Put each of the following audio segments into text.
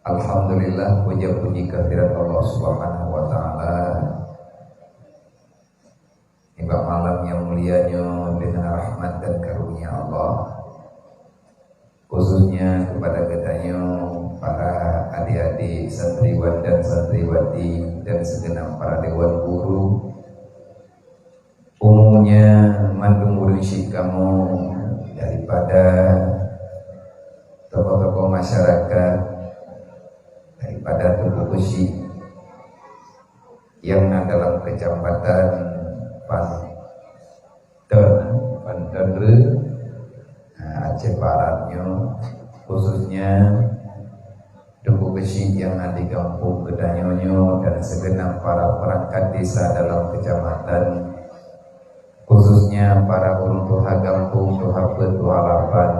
Alhamdulillah, puja-puji kehadirat Allah Subhanahu wa taala. Tiba malam yang mulianya dengan rahmat dan karunia Allah, khususnya kepada katanya para adik-adik santriwan dan santriwati dan segenap para dewan guru, umumnya mandung urusi kamu daripada tokoh-tokoh masyarakat, daripada tubuh besi yang dalam kecamatan Pantenre, Aceh Baratnya, khususnya tubuh besi yang ada di kampung Gedanyonyo dan segenap para perangkat desa dalam kecamatan, khususnya para urung tuha kampung, tuha petuha lapan,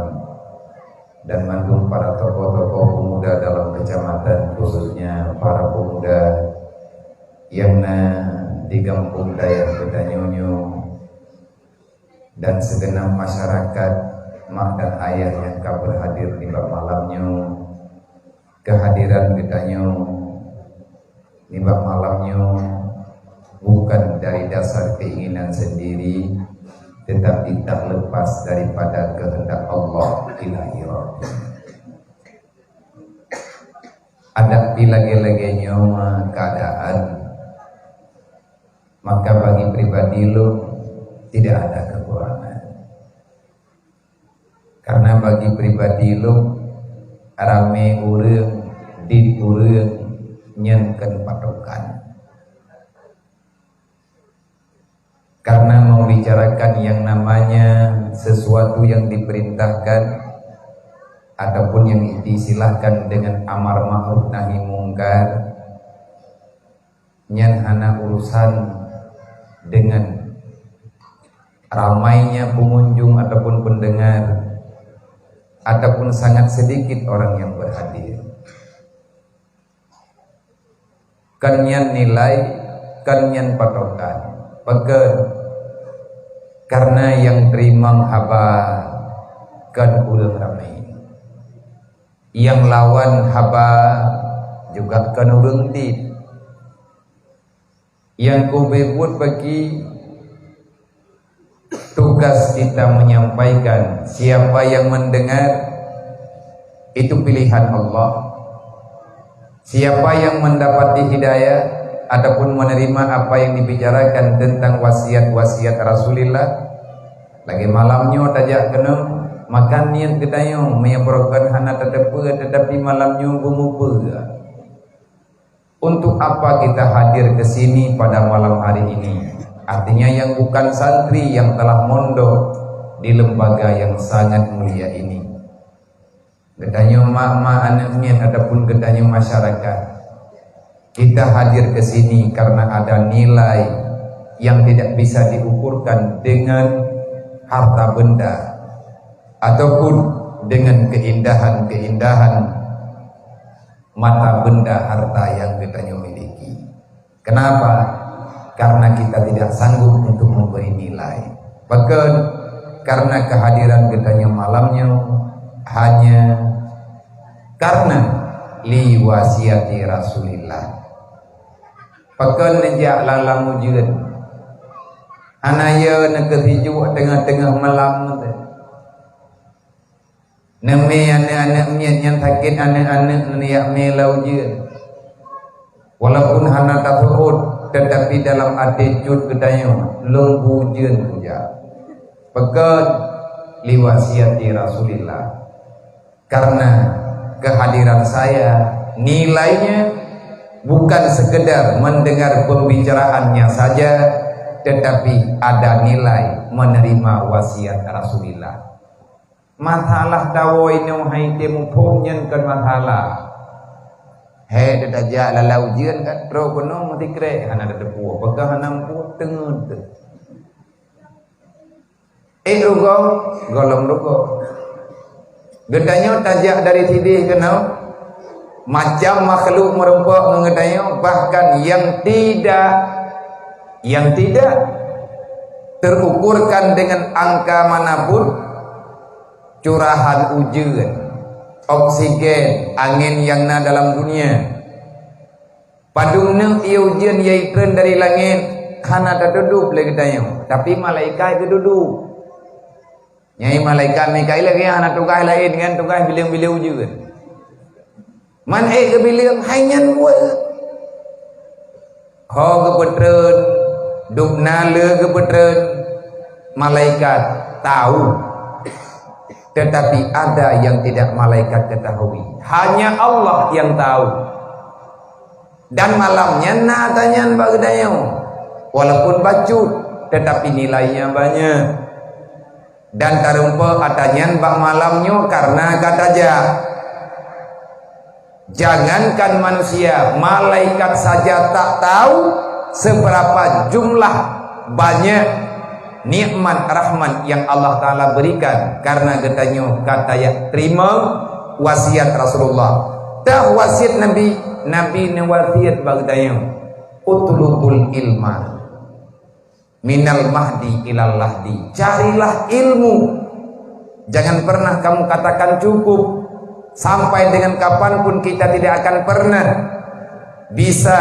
dan mandung para tokoh-tokoh pemuda dalam kecamatan, khususnya para pemuda yang di kampung Dayak Gedanyonyo, dan segenap masyarakat mak dan ayah yang kabur hadir di malamnya. Kehadiran Gedanyo di malamnya bukan dari dasar keinginan sendiri, tetapi tak lepas daripada kehendak Allah ilahi rabbi. Ada lagi-laginya keadaan, maka bagi pribadi lo tidak ada kekurangan. Karena bagi pribadi lo rame urang, di urang nyenken patokan. Karena membicarakan yang namanya sesuatu yang diperintahkan ataupun yang disilahkan dengan amar ma'ruf nahi mungkar, nyan hana urusan dengan ramainya pengunjung ataupun pendengar, ataupun sangat sedikit orang yang berhadir. Kanyan nilai, kanyan patokan, peken. Karena yang terima haba kan urang ramai, yang lawan haba juga kan urang dit. Yang kubebut bagi tugas kita menyampaikan, siapa yang mendengar itu pilihan Allah. Siapa yang mendapati hidayah ataupun menerima apa yang dibicarakan tentang wasiat-wasiat Rasulullah, lagi malamnya tajak kena makan niat Gedanyo menyebrokan hana tetapi malamnya bumupa. Untuk apa kita hadir ke sini pada malam hari ini? Artinya yang bukan santri yang telah mondok di lembaga yang sangat mulia ini. Gedanyo mak-mak anaknya ataupun gedanyo masyarakat, kita hadir ke sini karena ada nilai yang tidak bisa diukurkan dengan harta benda ataupun dengan keindahan-keindahan mata benda harta yang gedanyo miliki. Kenapa? Karena kita tidak sanggup untuk memberi nilai. Bahkan karena kehadiran Gedanyo malamnya hanya karena liwasiati Rasulillah. Bahkan nejak lalang ujian anaya nak keriju tengah-tengah malam tu. Nami anak-anak mian yang sakit, anak-anak niat melau ujian. Walaupun hana tafurud, tetapi dalam attitude Gedanyo lunggu jen saja. Pekat liwasiati Rasulillah. Karena kehadiran saya nilainya bukan sekedar mendengar pembicaraannya saja, tetapi ada nilai menerima wasiat Rasulillah. Masalah dawai no hai temu pumnyan kan masalah. Hei dadajak lalau jian kat pro kono mesti krek hana ada depu apakah hana pu tengut rugo golong rugo Gedanyo tajak dari tidih kenal macam makhluk merempok mengedanyo, bahkan yang tidak terukurkan dengan angka manapun curahan ujian oksigen, angin yang na dalam dunia. Padungna ia ujian ia ikren dari langit, hana tak duduk lagi tanya. Tapi malaikat itu duduk. Nyai malaikat Mikail lagi hana tugas lain kan, tugas bilang-bilang juga. Man ke bilang hanyan buat. Ho kepetren, duknala kepetren, malaikat tahu. Tetapi ada yang tidak malaikat ketahui. Hanya Allah yang tahu. Dan malamnya natanyan bagdayo. Walaupun bacut, tetapi nilainya banyak. Dan tarumpa katanyan bak malamnya karena kataja. Jangankan manusia, malaikat saja tak tahu seberapa jumlah banyak nikmat rahmat yang Allah Ta'ala berikan. Karena katanya kata ya terima wasiat Rasulullah. Dah wasiat Nabi wasiat bagdaya utlubul ilma minal mahdi ilal lahdi. Carilah ilmu, jangan pernah kamu katakan cukup. Sampai dengan kapanpun kita tidak akan pernah bisa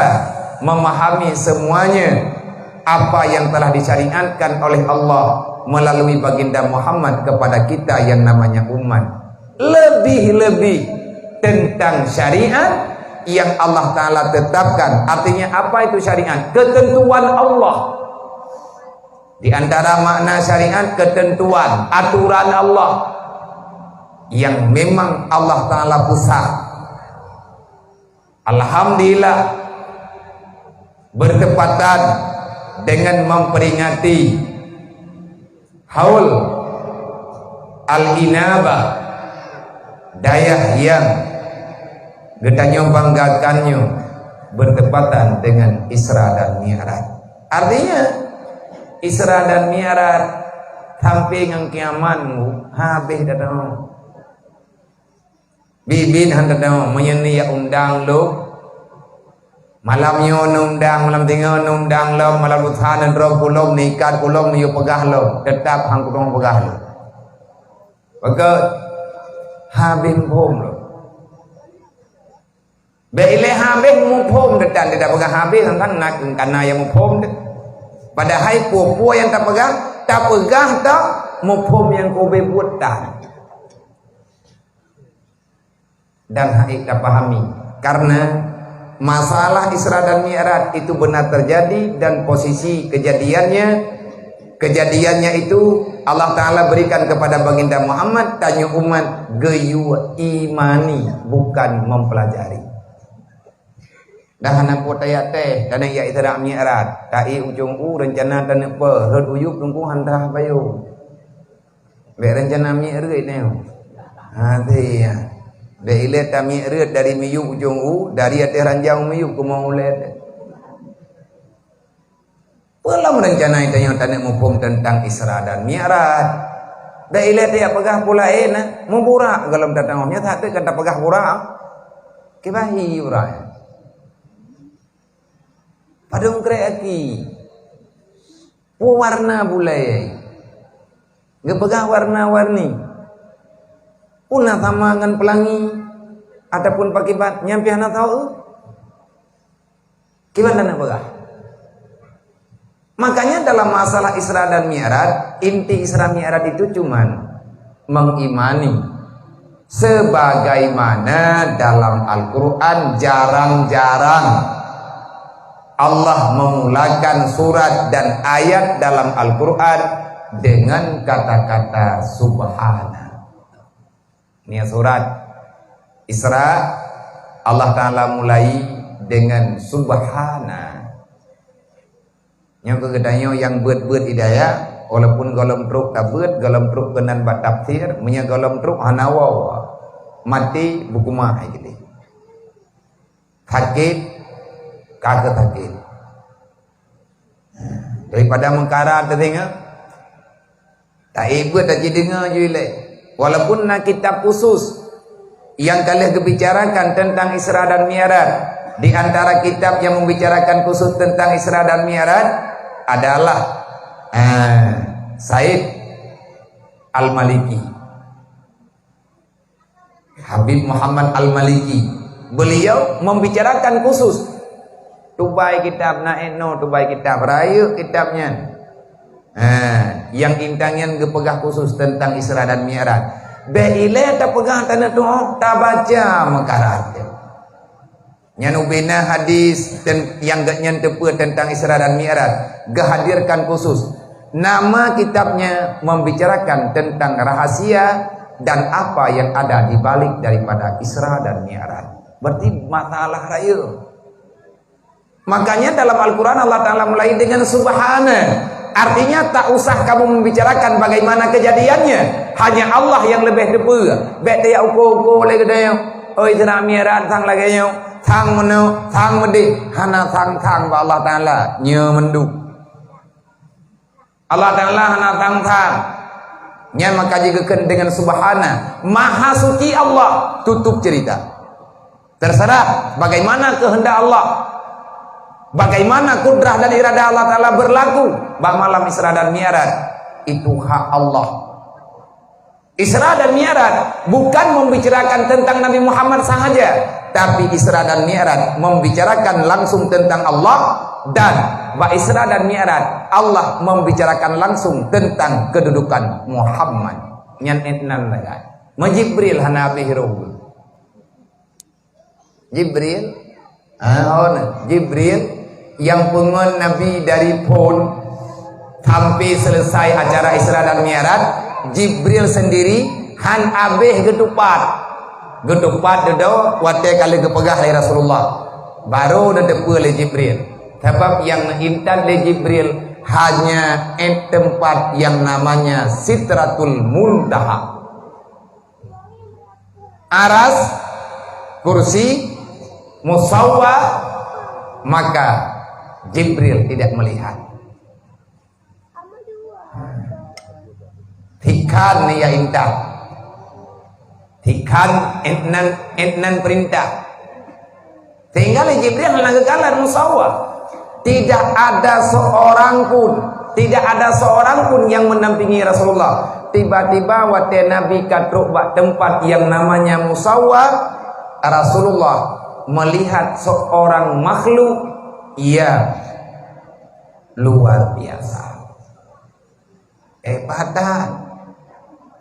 memahami semuanya apa yang telah disyariatkan oleh Allah melalui baginda Muhammad kepada kita yang namanya umat. Lebih-lebih tentang syariat yang Allah Ta'ala tetapkan. Artinya apa itu syariat? Ketentuan Allah. Di antara makna syariat ketentuan, aturan Allah yang memang Allah Ta'ala pusat. Alhamdulillah bertepatan dengan memperingati haul al-inabah, dayah yang getanya banggakannya bertepatan dengan Isra dan Mi'raj. Artinya Isra dan Mi'raj sampai ngang kiamatmu habis datang. Bibin hantar dah menyeni ya undang lo. Malamnya undang, malam tinggal undang lo, malam uthan dan roh kulom nikah kulom yo pegah lo, tetap hang kulom pegah lo. Maka habis pom lo. Bila habis mu pom detan tidak pegah habis tentang nak karena yang mu pom. Padahal pupu yang tak pegah tak mu pom yang kau buat tak. Dan kita pahami karena masalah Isra dan Mi'raj itu benar terjadi dan posisi kejadiannya itu Allah Ta'ala berikan kepada baginda Muhammad. Tanya umat geyu imani bukan mempelajari. Dah anak kota ya teh dan ya Isra Mi'raj tai ujung rencana dan apa herd uyup tunggu hantar bayu be rencana Mi'raj ni hati ya. Bila kami erat dari miyuk ujung dari atas ranjang miyuk ke mau ulet. Pelam rencana itu yang tanya mumpung tentang Isra dan Mi'raj. Bila dia pegah pula memburak dalam datangnya tak ada kata pegah burak. Kebahi burak. Padung kreaki. Warna bulai. Gepegah warna-warni. Una sama dengan pelangi ataupun pakibat nyampe anak tahu gimana nak pegah. Makanya dalam masalah Isra dan Mi'raj, inti Isra Mi'raj itu cuman mengimani sebagaimana dalam Al-Quran jarang-jarang Allah memulakan surat dan ayat dalam Al-Quran dengan kata-kata subhana. Ini surat Isra Allah Ta'ala mulai dengan subhana. Yang kegedanyo yang buat hidayah walaupun golom truk tak buat golom truk kenan bat tafsir punya golom truk hanawa mati buku mah gitu. Sakit kagak sakit. Daripada mengkara terdengar tak buat tak dengar je. Walaupun nak kitab khusus yang kalian kebicarakan tentang Isra dan Mi'raj, di antara kitab yang membicarakan khusus tentang Isra dan Mi'raj adalah Said Al-Maliki. Habib Muhammad Al-Maliki. Beliau membicarakan khusus tubai kitab naeno, tubai kitab raya kitabnya. Yang intangnya gepegah khusus tentang Isra dan Mi'raj. Beile tak pegah tanah tu, tak baca makarat. Yang ubina hadis yang gak nyentepe tentang Isra dan Mi'raj, gehadirkan khusus. Nama kitabnya membicarakan tentang rahasia dan apa yang ada di balik daripada Isra dan Mi'raj. Berarti masalah raya. Makanya dalam Al-Quran Allah Ta'ala mulai dengan Subhana. Artinya tak usah kamu membicarakan bagaimana kejadiannya. Hanya Allah yang lebih tepat. Baik dia ukur-ukur lagi dia. Oh Isra Mi'raj sang lagi nya. Sang mana, sang medi. Hana sang ba Allah Ta'ala nya mendu. Allah Ta'ala hana sang. Nya maka jikakan dengan Subhana. Maha suci Allah. Tutup cerita. Terserah bagaimana kehendak Allah. Bagaimana kudrah dan iradah Allah Ta'ala berlaku bak malam Isra dan Mi'raj. Itu hak Allah. Isra dan Mi'raj bukan membicarakan tentang Nabi Muhammad sahaja, tapi Isra dan Mi'raj membicarakan langsung tentang Allah. Dan bak Isra dan Mi'raj Allah membicarakan langsung tentang kedudukan Muhammad. Nyan etnan lagai Jibril hanabi hiruh Jibril Jibril yang pengen Nabi dari pun sampai selesai acara Isra dan Mi'raj. Jibril sendiri han abeh getupat dedo wate kali kepegah oleh Rasulullah baru dedepe oleh Jibril. Sebab yang intan oleh Jibril hanya tempat yang namanya Sidratul Muntaha, aras, kursi, musawwa. Maka Jibril tidak melihat. Tikan ya intan. Tikan etnan perintah. Tinggal Jibril menanggakan musawwa. Tidak ada seorang pun yang mendampingi Rasulullah. Tiba-tiba waktu Nabi katruk bak tempat yang namanya musawwa, Rasulullah melihat seorang makhluk yang luar biasa. Padan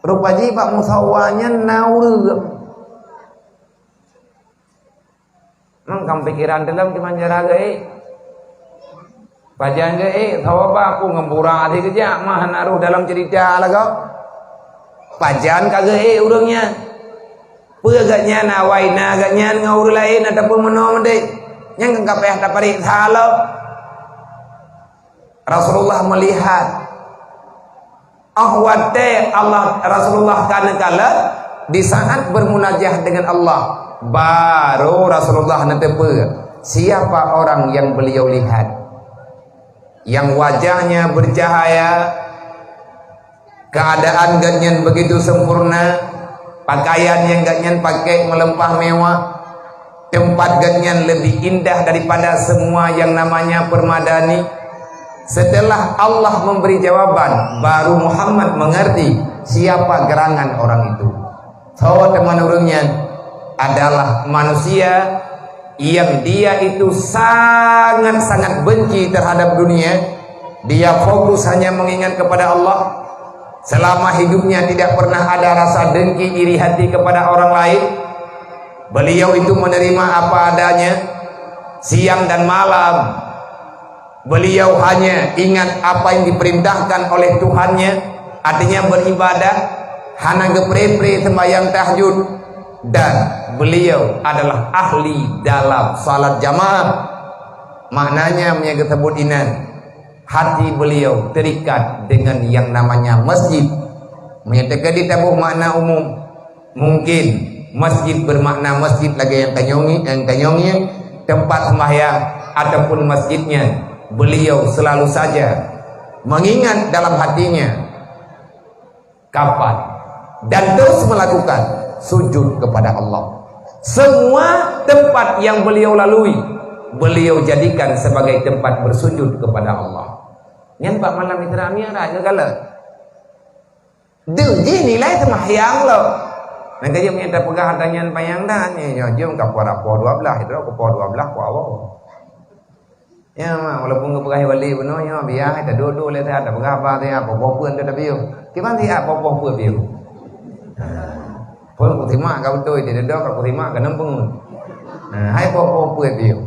rupanya pak musawwanya naur. Kamu pikiran dalam gimana raga Pajan ke sawaba aku ngempurang hati kerja mah naruh dalam cerita lah kau. Pajan kagak urangnya. Pegaknya nawaina agaknya ngaur lain ataupun menom deh. Yang enggak payah dapat salah. Rasulullah melihat ahwate Allah Rasulullah kana kala di saat bermunajah dengan Allah baru Rasulullah netepe siapa orang yang beliau lihat, yang wajahnya bercahaya, keadaan ganyan begitu sempurna, pakaian yang ganyan pakai melempah mewah, tempat ganyan lebih indah daripada semua yang namanya permadani. Setelah Allah memberi jawaban, baru Muhammad mengerti siapa gerangan orang itu. So teman urungnya adalah manusia yang dia itu sangat-sangat benci terhadap dunia. Dia fokus hanya mengingat kepada Allah. Selama hidupnya tidak pernah ada rasa dengki iri hati kepada orang lain. Beliau itu menerima apa adanya, siang dan malam. Beliau hanya ingat apa yang diperintahkan oleh Tuhannya, artinya beribadah, hana geprepre sembahyang tahajud. Dan beliau adalah ahli dalam salat jamaah. Maknanya menjaga tersebut inan, hati beliau terikat dengan yang namanya masjid. Menyatakan di tabuh makna umum. Mungkin masjid bermakna masjid lagi yang kanyongi tempat sembahyang ataupun masjidnya. Beliau selalu saja mengingat dalam hatinya kapan dan terus melakukan sujud kepada Allah. Semua tempat yang beliau lalui, beliau jadikan sebagai tempat bersujud kepada Allah. Yang pak malam Isra Mi'raj kala. Dengji nilai sembahyang lo. Nanti dia punya pegah tanya payang dah ni, jom ke porapo 12, itu ke po 12 po awak. Ya, walaupun ke pegah wali benar, ya biar kita dua-dua le ada pegah apa dia, apa pun tu tapi yo. Tiba dia apa pun dia. Pun aku terima kau betul, dia dah aku terima ke nampung. Hai apa dia.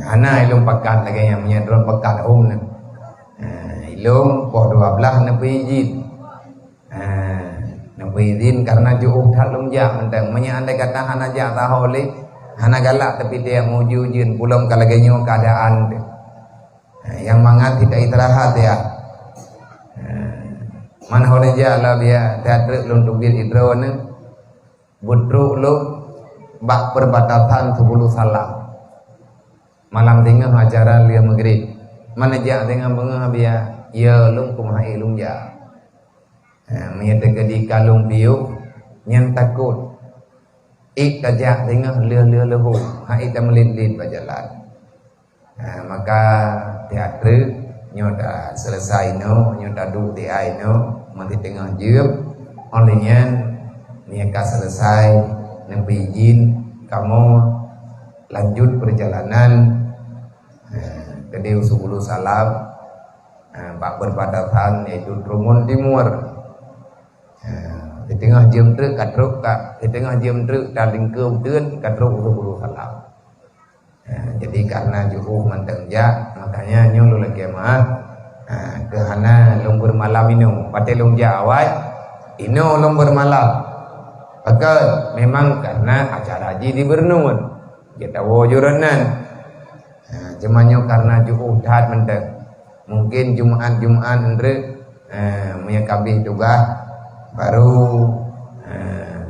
Ana ilung pakat lagi yang punya drone pakat home ni. Ilung po 12 nak izin. Nak izin karena jauh tak lumjak mentang. Menya andai kata hana jak tahu le, hana galak tapi dia mau jujin pulang kalau genyo keadaan dia. Yang mangat tidak istirahat dia. Man hone ja lah dia teatre lun tubir idro ni. Budru lu bak perbatasan 10 salam. Malam tengah acara lia maghrib. Mana jak tengah bengah dia ya lung kumai lung ja. Menyata di kalung piu yang takut ik kajak tengah lia lehu hai kita melilin berjalan. Maka teater nyoda selesai no nyoda du di ai no mati tengah jeup olehnya niaka selesai nempi izin kamu lanjut perjalanan ke Dewa 10 salam bak berbatasan yaitu Drumun Timur. Di tengah jam truk katruk kak di tengah jam truk daling ke udun katruk 10 salam. Jadi karena jauh mentengja makanya nyulu lagi mah ke hana lung bermalam inu pate lung jawai inu lung bermalam. Maka memang karena acara haji di Bernun kita wujuranan. Cumannya karena jauh dah menteng. Mungkin Jumat andre menyakabi juga baru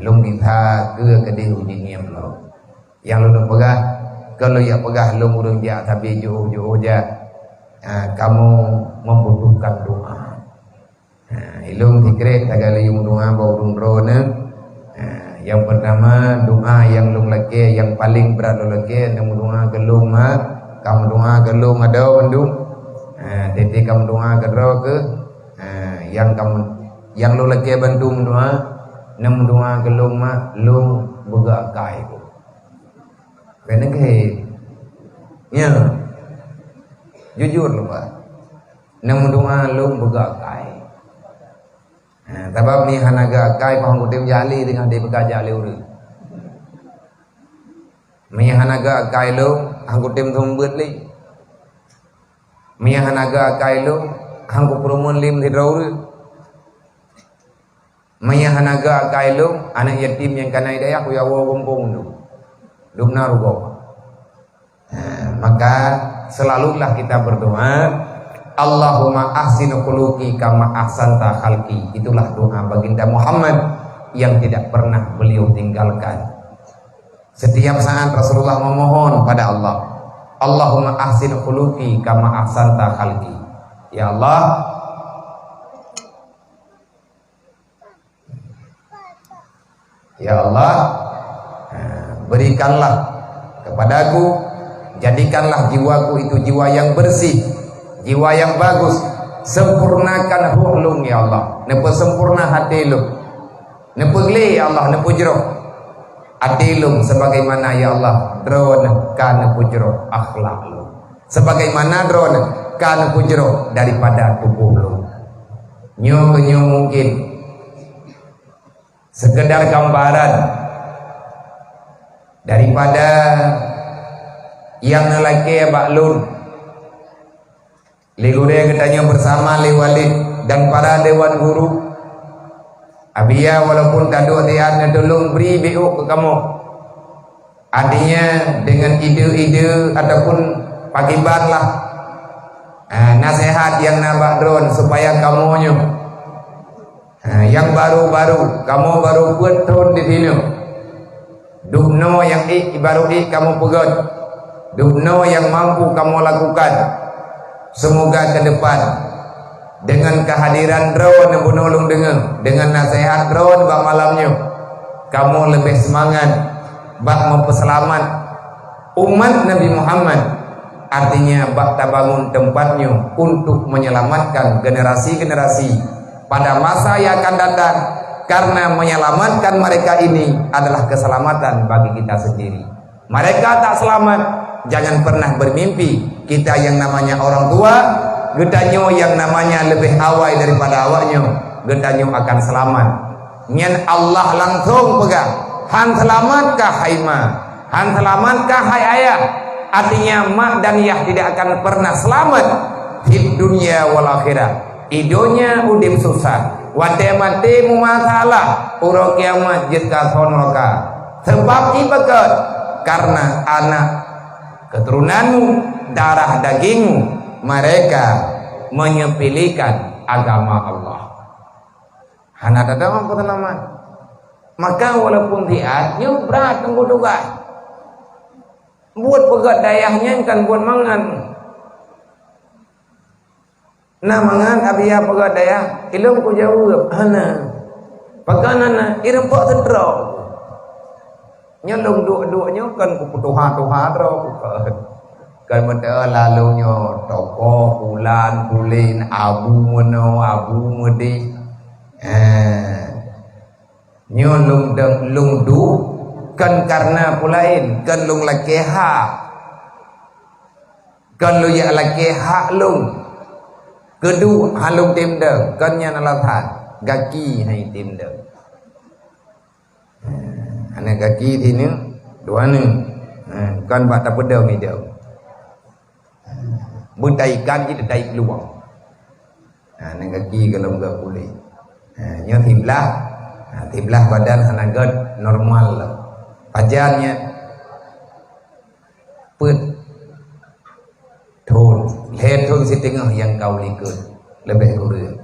lung kita ke kedai ujinya lo. Yang lu pegah kalau ya pegah lung urung ja tapi jauh-jauh ja kamu membutuhkan doa. Ilung dikret tagali yung doa bau urung drone. Yang pertama doa yang lung laki yang paling berat lu laki yang doa ke lung kamu doa ke lung ada bandung. Tete kamu doa ke ke yang kamu yang lu lagi bantu doa nam doa ke lung lung buka kai ko kena ke ya jujur lu nam doa lung buka kai sebab ni hanaga kai pahang kutim jali dengan dia buka jali uru mi hanaga kai lu hang kutim thumbut li mi hanaga kai lu hang ku promun lim di uru Maya hanaga kailung anak yatim yang kanai daya aku yawo gompong tu. Dumna rugo. Maka selalulah kita berdoa, Allahumma ahsin khuluqi kama ahsanta khalqi. Itulah doa baginda Muhammad yang tidak pernah beliau tinggalkan. Setiap saat Rasulullah memohon pada Allah, Allahumma ahsin khuluqi kama ahsanta khalqi. Ya Allah, ya Allah, berikanlah kepadaku, jadikanlah jiwaku itu jiwa yang bersih, jiwa yang bagus, sempurnakan ruh lung ya Allah, nepo sempurna hati lung, nepo gli ya Allah, nepo jero hati lung sebagaimana ya Allah drone kan nepo jero akhlak lung, sebagaimana drone kan nepo jero daripada tubuh lung. Nyo mungkin sekedar gambaran daripada yang lelaki baklun ligure katanya bersama liwalid dan para dewan guru abia walaupun kado tian tolong beri biuk ke kamu artinya dengan ide-ide ataupun pakibanlah nasihat yang nabak drone supaya kamunya yang baru-baru kamu baru buat tahun di sini dubno yang baru kamu pegat dubno yang mampu kamu lakukan semoga ke depan dengan kehadiran drone yang menolong dengan nasihat drone bak malamnya kamu lebih semangat bak memperselamat umat Nabi Muhammad artinya bak tabangun tempatnya untuk menyelamatkan generasi-generasi pada masa yang akan datang karena menyelamatkan mereka ini adalah keselamatan bagi kita sendiri. Mereka tak selamat, jangan pernah bermimpi kita yang namanya orang tua, gedanyo yang namanya lebih awal daripada awaknya, gedanyo akan selamat. Nyen Allah langsung pegang. Han selamatkah hai ma? Han selamatkah hai ayah? Artinya mak dan ayah tidak akan pernah selamat di dunia wal akhirah. Idonya udim susah, wate mati mu masalah, uro kiamat jika sonoka. Sebab ibagat karena anak keturunanmu, darah dagingmu, mereka menyepelekan agama Allah. Hana ada apa teman? Maka walaupun tiatnya berat tunggu tugas, buat pegat dayahnya kan buat mangan. Nah mangan abia pegat dayah, ilmu ku jawab, hana, paganana irempak sedro, nyolong dua-duanya kan ku tuha ro, kan menda lalu nyo toko bulan bulin abu mono abu mudi, nyolong deng lung du kan karena pulain kan lung lakeha kan lu ya lakeha lung kedu halung tim deng kan nya nalathan gaki hai tim deng anak gaki thì nữa dua nữa kan bak ta pedang ni dia buntai kan jadi tai peluang anak gaki kalau enggak boleh nya timlah badan hanagat normal lah. Pajannya put thôn lên thôn si tengah yang kau likut lebih kurang.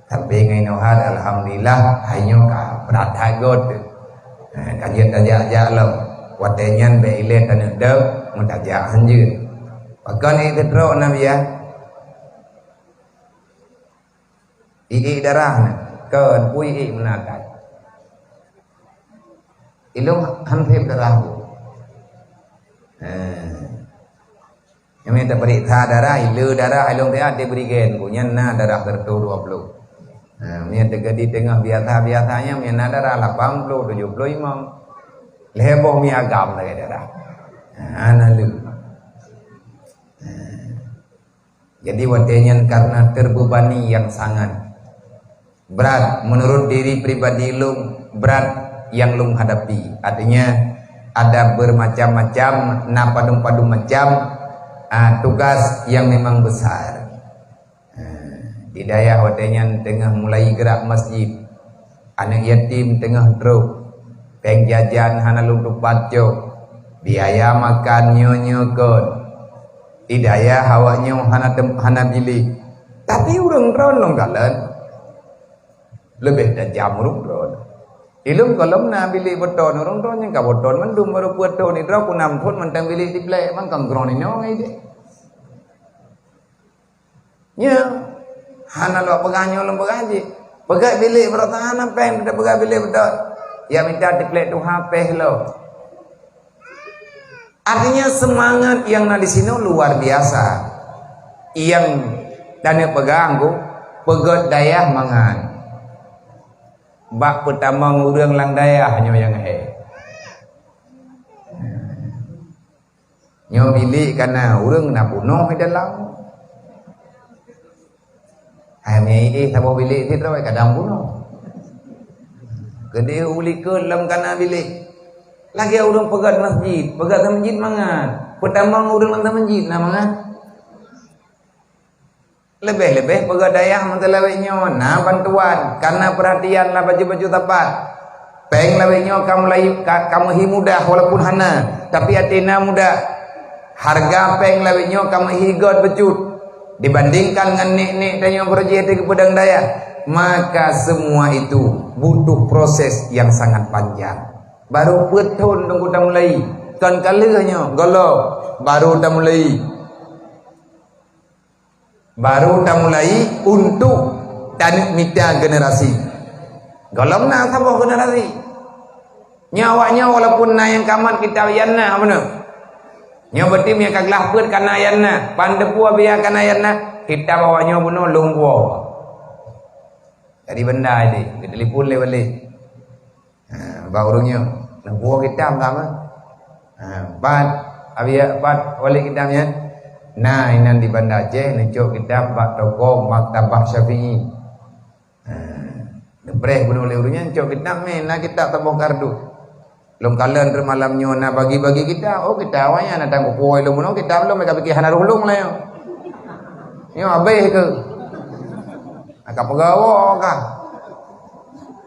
Tapi ngai nohat alhamdulillah hanya ka berat hagot. Kajian tajak lam watenyan be ile tanah dek mentajak hanjir. Pakan itu teruk nabi ya. Darah kan pui menakat. Ilung hanfib darah bu. Yang minta periksa darah, ilu darah, ilung dia beri gen bu. Nyana darah tertu 20. Minta di tengah biasa-biasanya, minta darah 80, 75. Leboh mi agam lagi darah. Analu. Jadi watenyan karena terbebani yang sangat berat menurut diri pribadi lung, berat yang lung hadapi. Artinya ada bermacam-macam padu macam tugas yang memang besar. Di daerah watenyan tengah mulai gerak masjid, anak yatim tengah drop, peng jajan hana lung tupat jok, biaya makan nyo kon, di daerah hawanya hana bilik. Tapi urang ron long galan lebih tajam urang ron. Ilum kalau na bilik beton orang ron yang ka beton mendum baru beton ni draw kunam thon man tang bilik di plek man kang gron ni nong ai de. Nya hana lo peganyo lem pegaji. Pegat bilik bertahan peng dah pegat bilik beton. Ya minta di plek tu hapeh lo. Artinya semangat yang na di sini luar biasa. Yang tanya pegang ku pegat dayah mangan. Bak pertama ngurang lang daya hanya yang nyo bilik kana urang na punoh di dalam hai tabo bilik ti trawai kadang punoh gede uli ke dalam kana bilik lagi urang pegat masjid mangan pertama ngurang lang masjid na mangan lebih pegat dayah mentelaweknya nah bantuan karena perhatian lah baju-baju tepat peng laweknya kamu hi mudah walaupun hana tapi atina mudah harga peng laweknya kamu hi god becut dibandingkan dengan nek dan yang berjaya ke pedang dayah maka semua itu butuh proses yang sangat panjang baru betul tunggu dah mulai kan kalanya golo baru dah mulai untuk dan mita generasi. Golong na sama generasi. Nyawanya walaupun na yang kamat kita yanna mana? Nyaw betim yang kaglah put kana yanna, pandepua biya kana yanna, kita bawanya buno lungwo. Jadi benda ini, kita telefon le balik. Barunya nak buah kitab sama. Bat balik kitabnya. Nah, ini di Banda Aceh necok kitab bak toko Maktabah Syafi'i. Debreh guna oleh urunya necok kitab ni, nak kitab tambah kardu. Long kalen ter malamnya nak bagi-bagi kita. Oh, kita awaknya nak tanggup puai lu muno kita belum mereka fikir hana ulung lah yo. Yo abeh ke. Akak pegawa kah?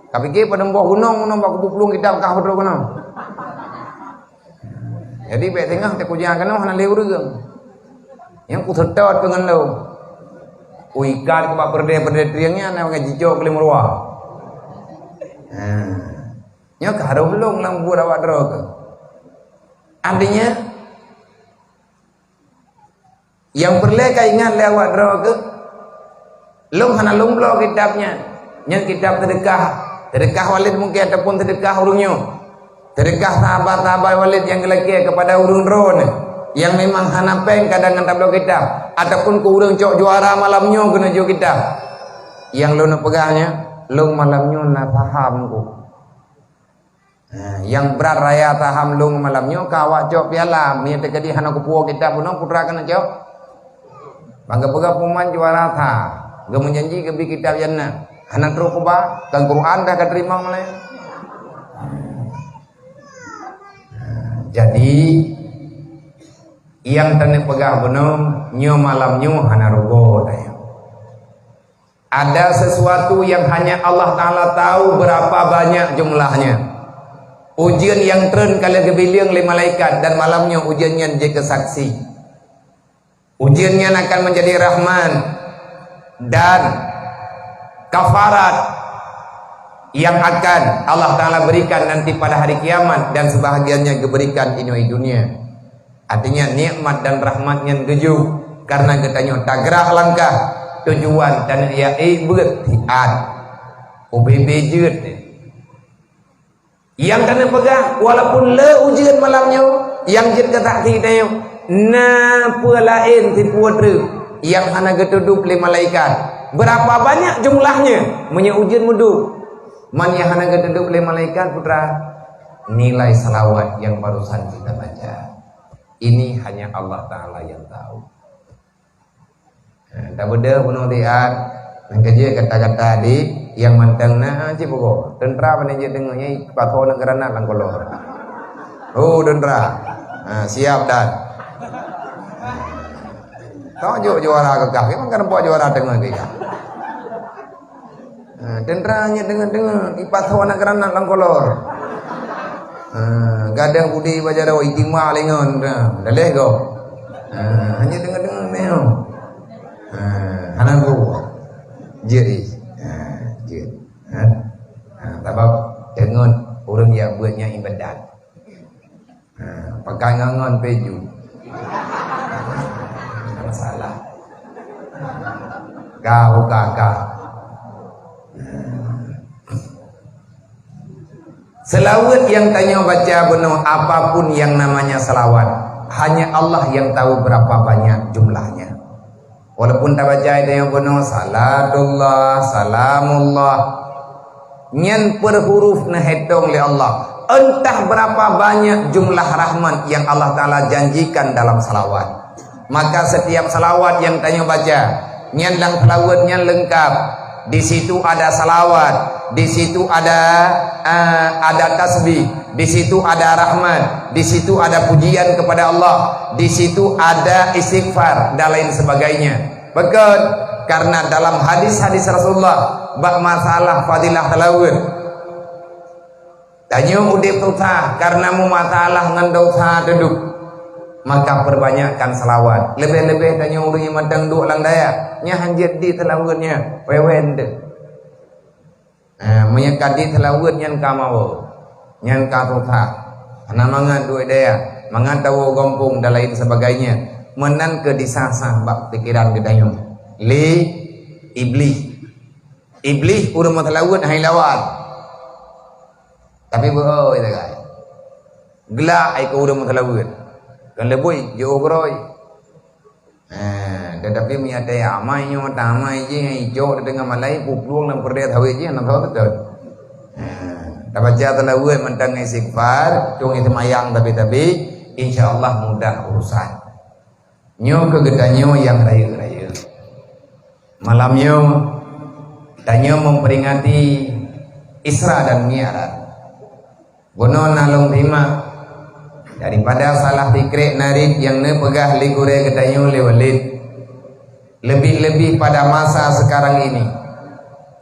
Kau fikir pada buah gunung bak kupulung kita kah betul gunung. Jadi baik tengah tak kujang kena hana leu regang. Yang ku setot dengan lu. Uikat ke bak berde triangnya nak ngajijok ke limurwa. Nya karo belum lang buat awak dro ke. Artinya yang perlu kau ingat lewat dro ke. Long hana lomblo kitabnya. Yang kitab Sedekah walid mungkin ataupun sedekah urungnya. Sedekah sahabat-sahabat walid yang gelaki kepada urung drone. Yang memang hana peng kadang ngantab kitab. Ataupun ke urung cok juara malamnya kena jo kitab. Yang lo nak pegahnya, lo malamnya nak faham ku. Yang berat raya taham lo malamnya kawak cok piala. Ni terjadi hana ku puak kitab pun putra kena cok. Bangga pegah puman juara ta. Gamun janji ke bi kitab jannah. Hana terus kubah, dan Quran dah terima mulai. Jadi yang tane pegah benom nyo malam nyo hana rugo dah. Ada sesuatu yang hanya Allah Taala tahu berapa banyak jumlahnya. Ujian yang tren kali kebiliang le malaikat dan malamnya ujiannya jadi saksi. Ujiannya akan menjadi rahman dan kafarat yang akan Allah Ta'ala berikan nanti pada hari kiamat dan sebahagiannya diberikan ini dunia. Artinya nikmat dan rahmatnya tuju karena katanya tagrah langkah tujuan dan ia ibet hiat UBB jeut yang kena pegang walaupun le ujian malamnya yang jeut kata kita na pelain tipu yang hana getuduk le malaikat. Berapa banyak jumlahnya menyujian mudu. Man yang hana gededuk oleh malaikat putra. Nilai salawat yang barusan kita baca. Ini hanya Allah Ta'ala yang tahu. Tak beda penuh tiat. Yang kerja kata-kata di yang mantang na cik pokok. Tentera mana je dengarnya patho nak kerana lang kolor. Oh tentera. Siap dan. Kau juara kekah, memang kan buat juara tengah kita. Tenderanya dengar ipat hawa nak kerana langkolor. Gadang budi baca dawa itimah lengon, dah leh kau. Hanya dengar meo. Hanan ku, jadi, sebab dengan orang yang buatnya ibadat. Pakai ngangon peju. Masalah kau kakak selawat yang tanya baca benar apapun yang namanya selawat hanya Allah yang tahu berapa banyak jumlahnya walaupun tak baca itu yang benar salatullah salamullah nyen per huruf na hitung oleh Allah entah berapa banyak jumlah rahmat yang Allah Ta'ala janjikan dalam salawat. Maka setiap salawat yang tanya baca nyan lang salawatnya lengkap. Di situ ada salawat, di situ ada tasbih, di situ ada rahmat, di situ ada pujian kepada Allah, di situ ada istighfar dan lain sebagainya. Betul, karena dalam hadis-hadis Rasulullah bab masalah fadilah salawat. Tanya udip dosa karena mu masalah ngan dosa duduk. Maka perbanyakkan selawat. Lebih-lebih tanya orang yang madang duk lang daya. Nya hanjit di telawatnya. Wewen de. Menyekat di telawat yang kamau. Yang katutak. Karena mangat duit daya. Mangat tahu gompung dan lain sebagainya. Menan ke disasah bak pikiran gedanya. Li iblis. Iblis urang telawat hai lawat. Tapi boh itu guys. Gelak ai ke urang telawat. Kan lebih jauh beroi. tetapi menyadai amainya tamai je hijau dengan malai pupluang dan perdia tahu je nak tahu betul. Tak baca talawud mentang istighfar, cung itu mayang tapi insyaallah mudah urusan. Nyo kegedanyo yang raya-raya. Malamnya tanya memperingati Isra dan Mi'raj. Bono nalung terima daripada salah fikrik narik yang ne pegah ligure gedanyo lewalid. Lebih-lebih pada masa sekarang ini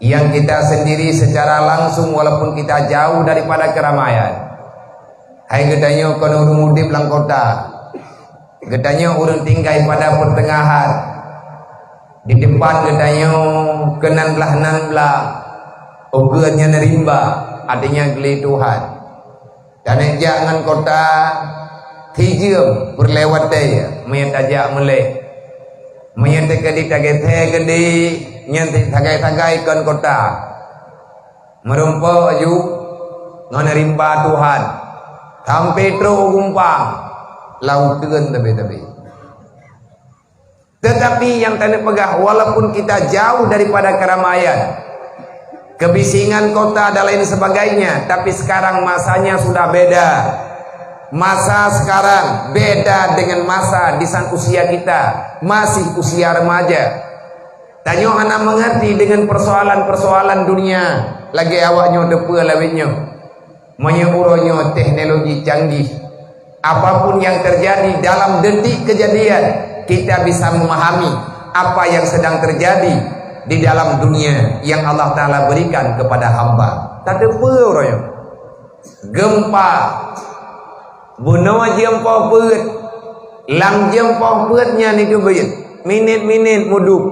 yang kita sendiri secara langsung walaupun kita jauh daripada keramaian. Hai gedanyo kono urung udip lang kota. Gedanyo urung tinggal pada pertengahan. Di depan gedanyo kenan belah ogenya nerimba adanya geli Tuhan. Dan jangan kota hijau berlewat daya menyajak melek menyajak di tagethe gede nyanti tagai-tagai kan kota merumpa aju ngonerimba Tuhan sampai tro gumpang laut tegan tetapi yang tanda pegah walaupun kita jauh daripada keramaian kebisingan kota dan lain sebagainya, tapi sekarang masanya sudah beda. Masa sekarang beda dengan masa di saat usia kita masih usia remaja. Tanyo anak mengerti dengan persoalan-persoalan dunia lagi awaknya depa lawitnya menyuruhnya teknologi canggih. Apapun yang terjadi dalam detik kejadian kita bisa memahami apa yang sedang terjadi di dalam dunia yang Allah Ta'ala berikan kepada hamba. Tak ada apa orang gempa bunuh jempol perut lang jempol perutnya ni tu bayar minit-minit muduk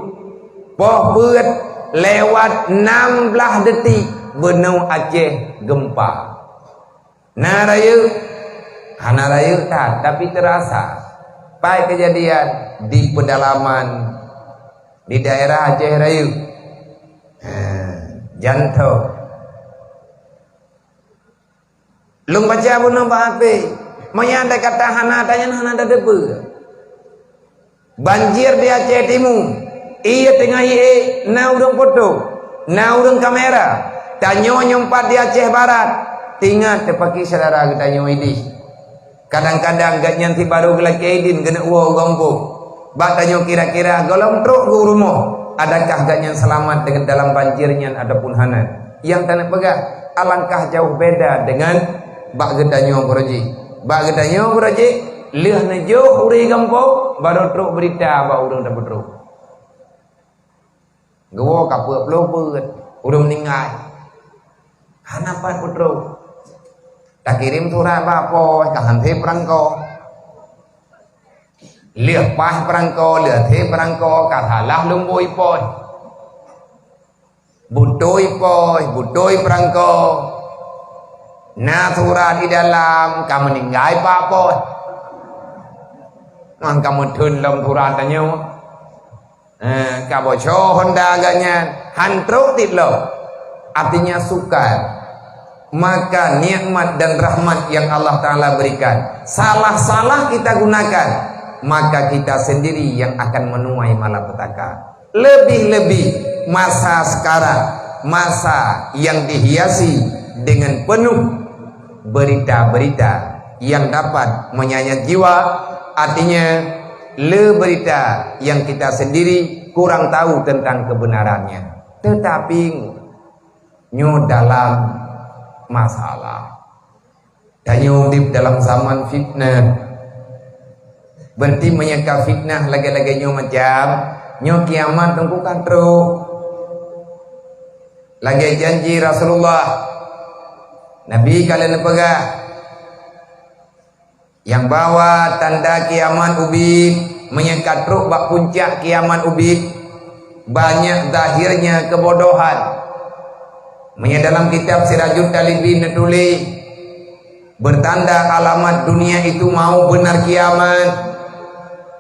poh perut lewat 16 detik bunuh Aceh gempa naraya tak tapi terasa pai kejadian di pedalaman di daerah Aceh Raya jantung lung baca bunuh bahape maya ada kata hana tanya hana ada depa banjir di Aceh Timur iya tengah na urang foto na urang kamera tanyo nyempat di Aceh Barat tinggal tepaki saudara kita nyo ini kadang-kadang gak nyanti baru gelaki aidin kena uang gompo bak tanya kira-kira golong truk ke rumah adakah gaknya selamat dengan dalam banjirnya adapun hanan yang tanah pegah alangkah jauh beda dengan bak gedanyo beroji leh nejo uri gampo baru truk berita bak urang dapat truk gowo kapuk pelopet urang meninggal hanapan truk tak kirim surat bapo ka hante perangko lihat pah perangko, lihat he perangko, katalah lumbui poi, butoi perangko, natura di dalam, kamu ninggai pak poi, man kamu tun dalam turan tanya, kamu show Honda agaknya, hantruk tidlo, artinya sukar, maka nikmat dan rahmat yang Allah Ta'ala berikan, salah-salah kita gunakan. Maka kita sendiri yang akan menuai malapetaka. Lebih-lebih masa sekarang, masa yang dihiasi dengan penuh berita-berita yang dapat menyayat jiwa, artinya berita yang kita sendiri kurang tahu tentang kebenarannya. Tetapi nyo dalam masalah, dan nyo dalam zaman fitnah. Berarti menyangka fitnah lagi-lagi nyo macam nyo kiamat tengku katro lagi janji Rasulullah Nabi kalian pegah yang bawa tanda kiamat ubid menyangka truk bak puncak kiamat ubid banyak zahirnya kebodohan dalam kitab Sirajul Talibin menulis bertanda alamat dunia itu mau benar kiamat.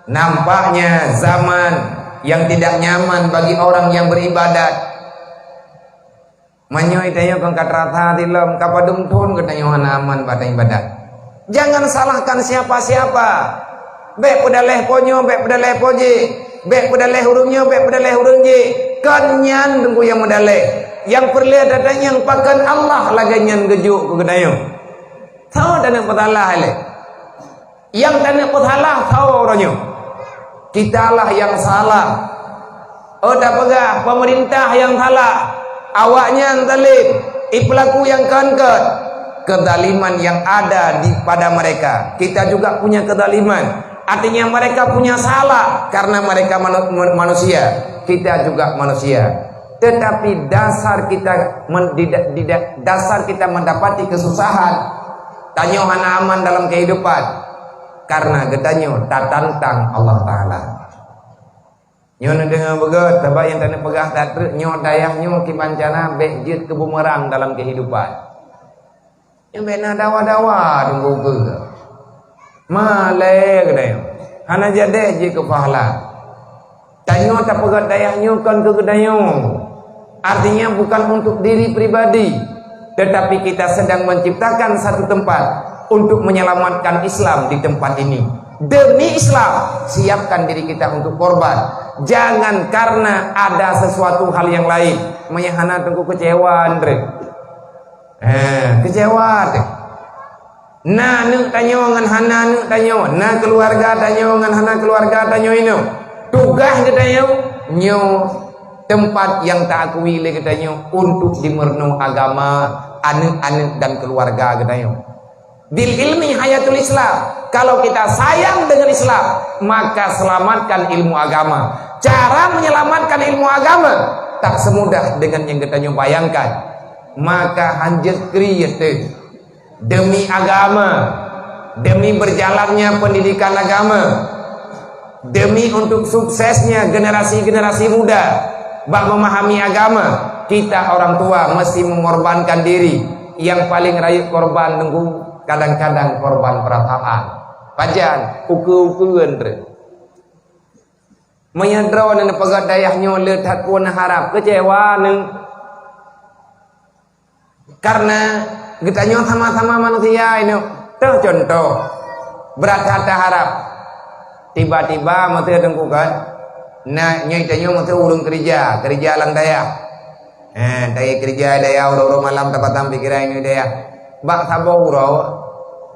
Nampaknya zaman yang tidak nyaman bagi orang yang beribadat. Manyo itayo kang katrata tilom kapadum tun katanya aman pada ibadat. Jangan salahkan siapa-siapa. Bek pada leh ponyo, bek pada leh poje. bek pedaleh hurungnya, bek pedaleh hurung je. Kanyan tunggu yang medaleh. Yang perlu datang yang pakan Allah laganyan gejuk ke gedayo. Tahu tanah petalah le. Yang tanah petalah tahu orangnya. Kita lah yang salah. Oh tak pegah pemerintah yang salah. Awaknya yang zalim, pelaku yang kanker. Kezaliman yang ada di pada mereka. Kita juga punya kezaliman. Artinya mereka punya salah karena mereka manusia. Kita juga manusia. Tetapi dasar kita dasar kita mendapati kesusahan, tanyo hana aman dalam kehidupan karena getanyo tak tantang Allah Taala. Nyo dengan begot, sebab yang tanah pegah tak nyo dayah nyo kibancana bejit ke bumerang dalam kehidupan. Yang bena dawa-dawa tunggu ke. Malai gedayo. Hana jade je ke pahala. Tanyo tak pegah dayah nyo kan ke gedayo. Artinya bukan untuk diri pribadi, tetapi kita sedang menciptakan satu tempat untuk menyelamatkan Islam di tempat ini. Demi Islam, siapkan diri kita untuk korban. Jangan karena ada sesuatu hal yang lain. Menyahana tunggu kecewa, Andre. Kecewa deh. Nah, nuk tanyo ngan hana nuk tanyo. Nah, keluarga tanyo ngan hana keluarga tanyo ini. Tugas kita nyo tempat yang tak akui le katanya untuk dimerno agama anak-anak dan keluarga katanya. Bil ilmi hayatul Islam. Kalau kita sayang dengan Islam, maka selamatkan ilmu agama. Cara menyelamatkan ilmu agama tak semudah dengan yang katanya bayangkan. Maka hanjat kriyete demi agama, demi berjalannya pendidikan agama, demi untuk suksesnya generasi-generasi muda bak memahami agama, kita orang tua mesti mengorbankan diri. Yang paling rakyat korban nunggu kadang-kadang korban perasaan. Pajan uku-ukuan re. Menyadro nang pegat dayahnya letak pun harap kecewa nang karena getanya sama-sama manusia ini. Tuh contoh berat hati harap tiba-tiba mati dengkukan. Nah, nyai tanyo mesti urung kerja lang daya. Daya kerja daya uro malam tapatan pikiran ini daya. Bak sabo uro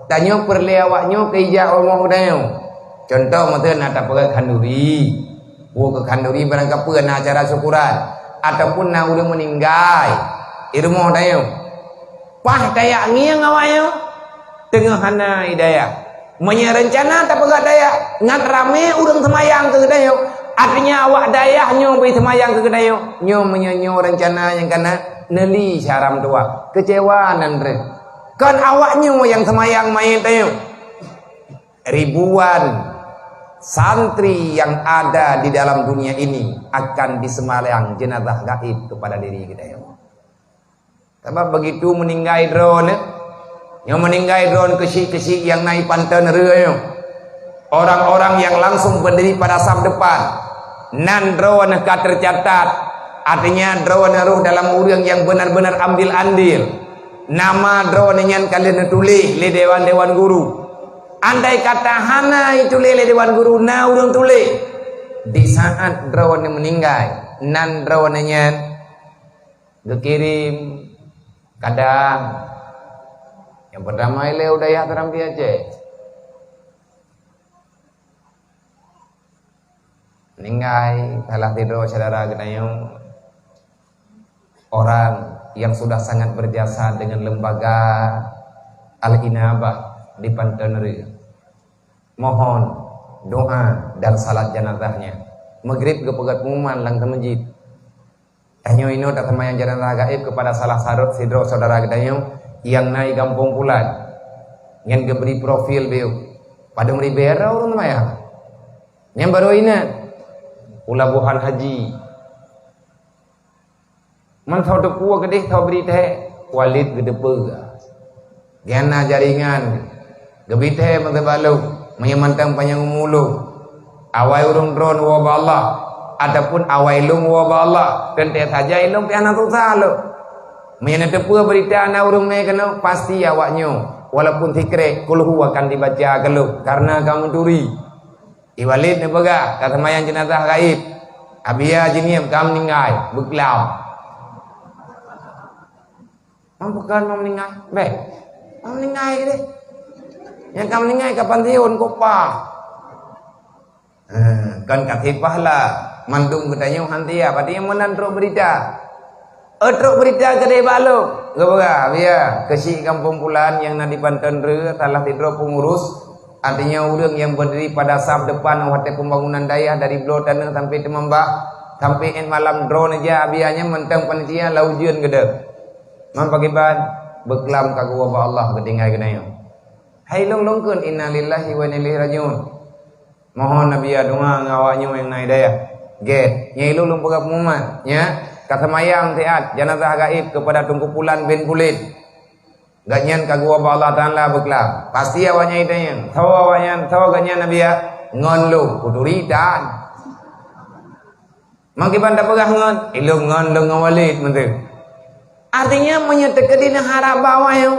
tanyo perliawaknyo kerja omong dayo. Contoh mesti nata pakai kanduri. Ke kanduri barang kapeun acara syukuran ataupun na urang meninggal. Irmo dayo. Pah daya ngiang awaknyo tengah hana hidayah. Menyerencana tak pakai daya ngat rame urang semayang ke dayo. Artinya awak dayah nyo beri semayang ke gedayo. Nyo menyanyo rencana yang kena neli syaram tua. Kecewa nandre. Kan awak nyo yang semayang main tayo. Ribuan santri yang ada di dalam dunia ini akan disemayang jenazah gaib kepada diri gedayo. Sebab begitu meninggal drone. Yang meninggal drone kesik-kesik yang naik pantai nereu. Orang-orang yang langsung berdiri pada saf depan. Nan drone ka tercatat, artinya drone ruh dalam urang yang benar-benar ambil andil. Nama drone yang kalian tulis le dewan-dewan guru. Andai kata hana itu le dewan guru na urang tulis. Di saat drone meninggal, nan drone nya dikirim kadang yang pertama ile udah ya terampi aja. Meninggal telah tidur saudara genayong orang yang sudah sangat berjasa dengan lembaga Al-Inabah di Pantaneri. Mohon doa dan salat jenazahnya. Maghrib ke pegat pengumuman lang ke masjid. Tanyo ino tak semayang jenazah gaib kepada salah satu sidro saudara genayong yang naik kampung pulan. Yang diberi profil beliau. Pada meri bera orang semayang. Yang baru ini ulabuhan haji man thau tepua gedeh thau beri teh walid gedepe gana jaringan gebi teh mate balu menyemantang panjang mulu awai urung drone wa Allah ataupun awai lung wa Allah dan teh saja ilung piana tu salo menyana tepua berita ana urung me kena pasti awaknyo walaupun tikrek kulhu akan dibaca kalau karena kamu turi Iwalid ni pegah kata mayang jenazah gaib. Abia jeniam kam meninggal beklam. Bukan mau meninggal, baik. Mau meninggal ke deh. Yang kam meninggal kapan tiun kopah. Kan katipah lah mandung katanya hantia pati yang menandro berita. Truk berita kedai balok. Gapapa? Biar kesi kampung pulaan yang nak dipantan re salah tidur pengurus. Artinya orang yang berdiri pada saf depan hotel pembangunan daya dari Blok Tanah sampai Temambak sampai malam drone aja biarnya mentang panitia laujian gede. Man pagi ban beklam kagu wa Allah ketinggal kenayo. Hai long-longkeun innalillahi wa inna ilaihi rajiun. Mohon nabi doa ngawaknya yang naik daya. Ge, nyai lu pegap mumat nya. Kata mayang tiat jenazah gaib kepada tungkupulan bin kulit. Ganyan kagu Allah Taala beklam. Pasti awaknya itanya. Tahu awaknya, tahu ganyan nabi ya. Ngon lu kuduritan. Mangkiban dak pegah ngon, ilung ngon lu ngawalid menteu. Artinya menyatakan harap bawah yang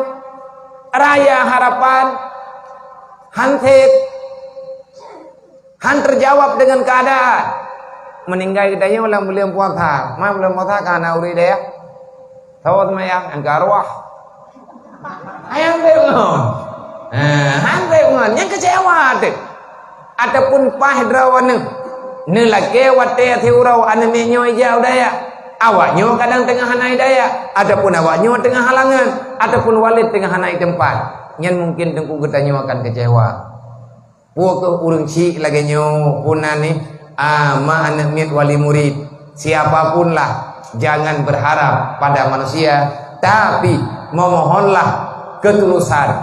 raya harapan hantik han terjawab dengan keadaan. Meninggal kitanya ulang belum puasa, mah belum puasa karena uri dia. Tahu teman yang arwah. Ayang tengok, hang tengok, yang kecewa tu. Ataupun pahdrawan ni laki wate tiurau aname nyoy jauh daya. Awaknya kadang tengah hanai daya, ataupun awaknya tengah halangan, ataupun walid tengah hanai tempat. Yang mungkin tengku kitanya akan kecewa. Puak urung cik lagi nyo punani. Ma anak mit wali murid siapapun lah jangan berharap pada manusia tapi memohonlah ketulusan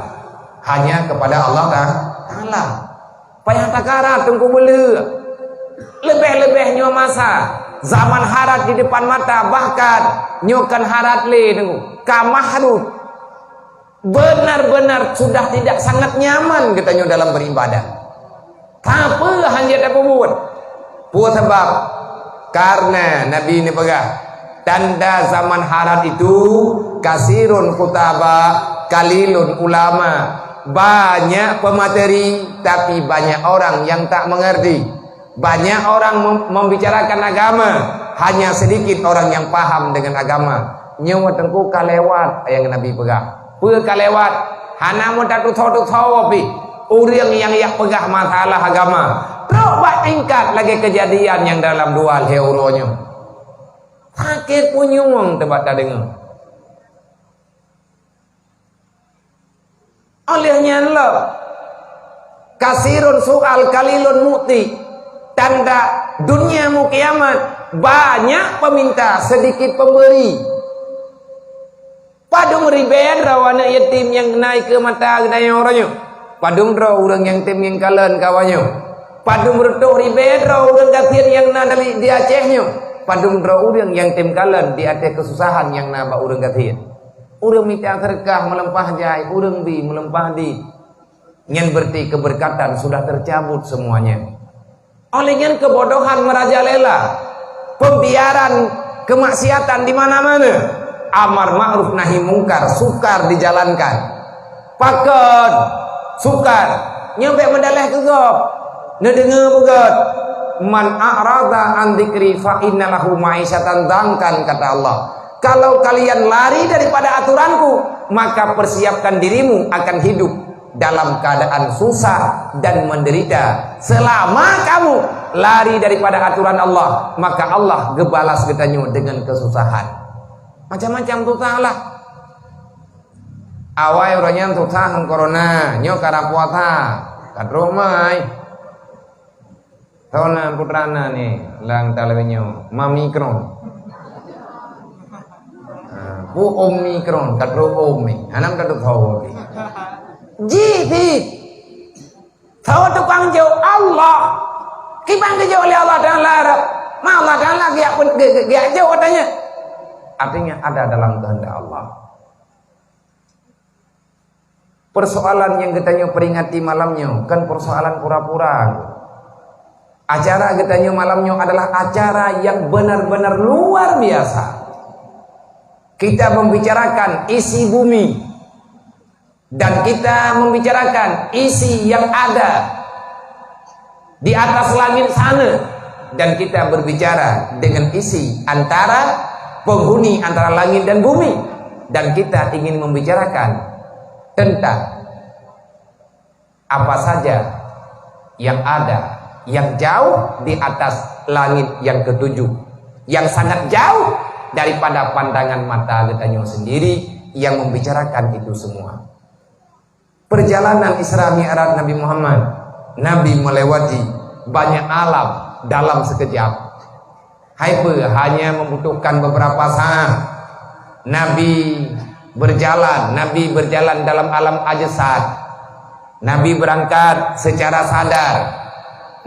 hanya kepada Allah Ta'ala. Payah takara tengku bela lebih-lebih nyo masa zaman harat di depan mata bahkan nyokan harat le tengku kamahrut benar-benar sudah tidak sangat nyaman katanya dalam beribadah. Apa hanya dapat buat buat sebab karena Nabi ini pegah tanda zaman harat itu kasirun kutaba kalilun ulama, banyak pemateri tapi banyak orang yang tak mengerti, banyak orang membicarakan agama hanya sedikit orang yang paham dengan agama. Nyawa tengku kalewat yang Nabi pegah pun kalewat hana mudah tuh pi orang yang pegah masalah agama. Terobak ingkat lagi kejadian yang dalam dua heuronyo. Sakit punyung tempat tak dengar. Olehnya lo kasirun soal kalilun mukti. Tanda dunia mu kiamat banyak peminta sedikit pemberi. Padung riben rawana yatim yang naik ke mata gedaya orangnya. Padung dro orang yang tim yang kalen kawannya. Padung berdoa ribet orang kafir yang nadali di Acehnya. Padung doa orang yang tim kalen di Aceh kesusahan yang naba orang kafir. Orang minta sedekah melempah jai, orang bi melempah di. Yang berarti keberkatan sudah tercabut semuanya. Olehnya kebodohan merajalela, pembiaran kemaksiatan di mana-mana. Amar ma'ruf nahi mungkar sukar dijalankan. Pakon sukar nyampe mendaleh kegop. Nedengar begat man a'rada an dzikri fa innalahu ma'isyatan dangkan kata Allah. Kalau kalian lari daripada aturanku maka persiapkan dirimu akan hidup dalam keadaan susah dan menderita. Selama kamu lari daripada aturan Allah maka Allah gebalas ketanyu dengan kesusahan. Macam-macam susah lah. Awai orangnya susah corona nyo karena puasa kadromai. Tahunan putrana nih lang talawenyo mamikron. Bu omikron kadro omi. Anam kadro tahu. Jadi tahu tukang jauh Allah. Kibang jauh oleh Allah Taala. Ma Allah Taala dia jauh katanya. Artinya ada dalam kehendak Allah. Persoalan yang katanya peringati malamnya kan persoalan pura-pura. Acara katanya malamnya adalah acara yang benar-benar luar biasa. Kita membicarakan isi bumi dan kita membicarakan isi yang ada di atas langit sana, dan kita berbicara dengan isi antara penghuni antara langit dan bumi, dan kita ingin membicarakan tentang apa saja yang ada yang jauh di atas langit yang ketujuh, yang sangat jauh daripada pandangan mata katanya sendiri, yang membicarakan itu semua. Perjalanan Isra Mi'raj Nabi Muhammad, Nabi melewati banyak alam dalam sekejap. Hanya membutuhkan beberapa saat. Nabi berjalan dalam alam ajsad. Nabi berangkat secara sadar,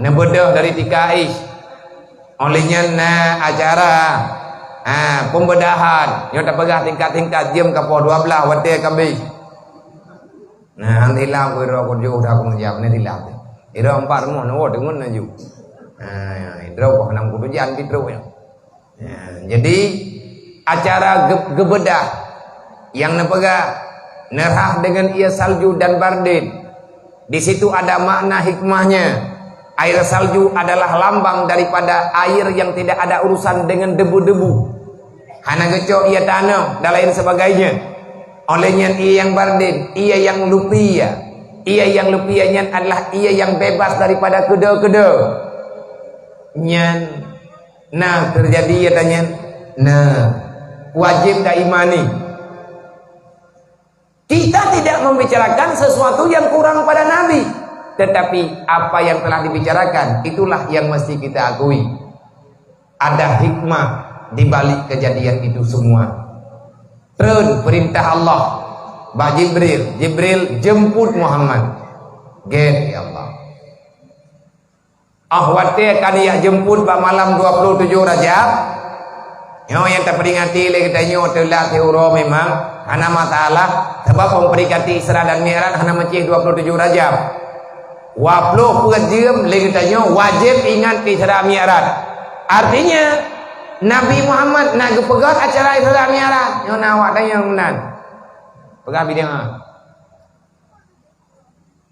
nebedah dari TKI. Olehnya acara pembedahan, yo tak pegah tingkat-tingkat jam ke 12 waktu kami. Nah, hilang ko jauh dah ko jam ni hilang. Ira 4 mo no dengun naju. Hidro ko hanam kudu jan hidro ya. Jadi acara gebedah yang nepegah nerah dengan ia salju dan bardin. Di situ ada makna hikmahnya. Air salju adalah lambang daripada air yang tidak ada urusan dengan debu-debu. Hana gecok ia tanam dan lain sebagainya. Olehnya ia yang bardin, ia yang lupia. Ia yang lupianya adalah ia yang bebas daripada keda-keda. Nah terjadi ya tanya. Nah wajib dah imani. Kita tidak membicarakan sesuatu yang kurang pada Nabi, tetapi apa yang telah dibicarakan itulah yang mesti kita akui. Ada hikmah di balik kejadian itu semua. Terus perintah Allah, Bah Jibril jemput Muhammad. Get ya Allah. Ahwate kan ia jemput pada malam 27 Rajab. Yo yang terperingati le katanya telah teuro memang ana masalah sebab memperingati Isra dan Mi'raj hana macih 27 Rajab. 20 jam le katanya wajib ingat Isra Mi'raj. Artinya Nabi Muhammad nak pegang acara Isra Mi'raj. Yo nawak dah yang menan. Pegang bidang.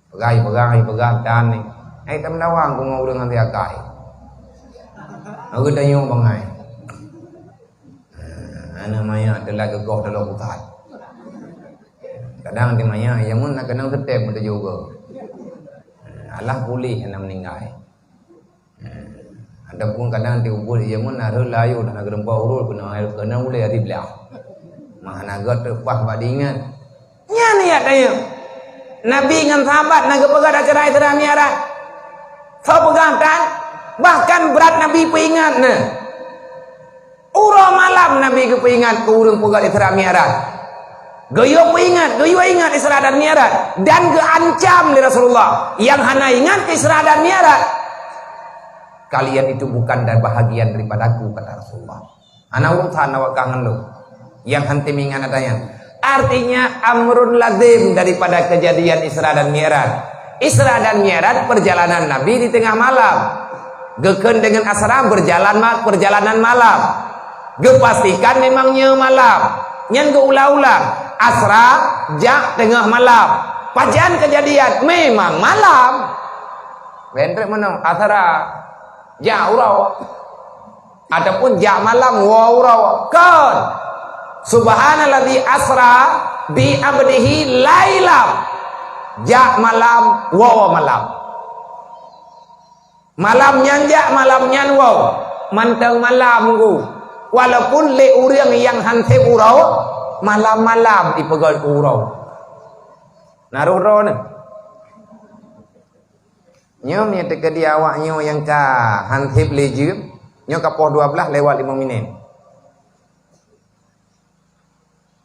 Pegang tan ni. Ai tam nawang ko ngau dengan dia kai. Aku tanya bangai. Ana maya telah gegoh dalam hutan. Kadang dia maya yang mun nak kenang tetep muda juga. Allah pulih ana meninggal. Adapun kadang dia ubul yang mun ada layu dan nak rempah urut kena boleh di belah. Mana got terpah badingan. Nya ni ya tanya. Nabi dengan sahabat nak pegang acara Isra Mi'raj. Saya pegang kan, bahkan berat Nabi peringat ne. Urang malam Nabi ke peringat ke urang pegang Isra Mi'raj. Goyo peringat, goyo ingat Isra dan Mi'raj, dan ke ancam di Rasulullah yang hana ingat Isra dan Mi'raj. Kalian itu bukan dari bahagian daripada aku, kata Rasulullah. Ana urusan awak kangen lo. Yang hanti mingan adanya. Artinya amrun lazim daripada kejadian Isra dan Mi'raj. Isra dan Mi'raj perjalanan Nabi di tengah malam. Geken dengan asra perjalanan malam. Gepastikan memangnya malam. Nyan ke ulang-ulang. Asra jak tengah malam. Pajan kejadian memang malam. Bentrek mana? Asra jak urau. Adapun jak malam wa urau. Kan. Subhanalladzi asra bi abdihi lailam. Jak malam, waw malam. Malam nyanjak, malam nyan waw. Manteng malam ku. Walaupun le urang yang hantep urau, malam-malam dipegal urau. Naruh ro ne. Nyo mi teka dia awak nyo yang ka hantep leje, nyo ka poh 12 lewat 5 minit.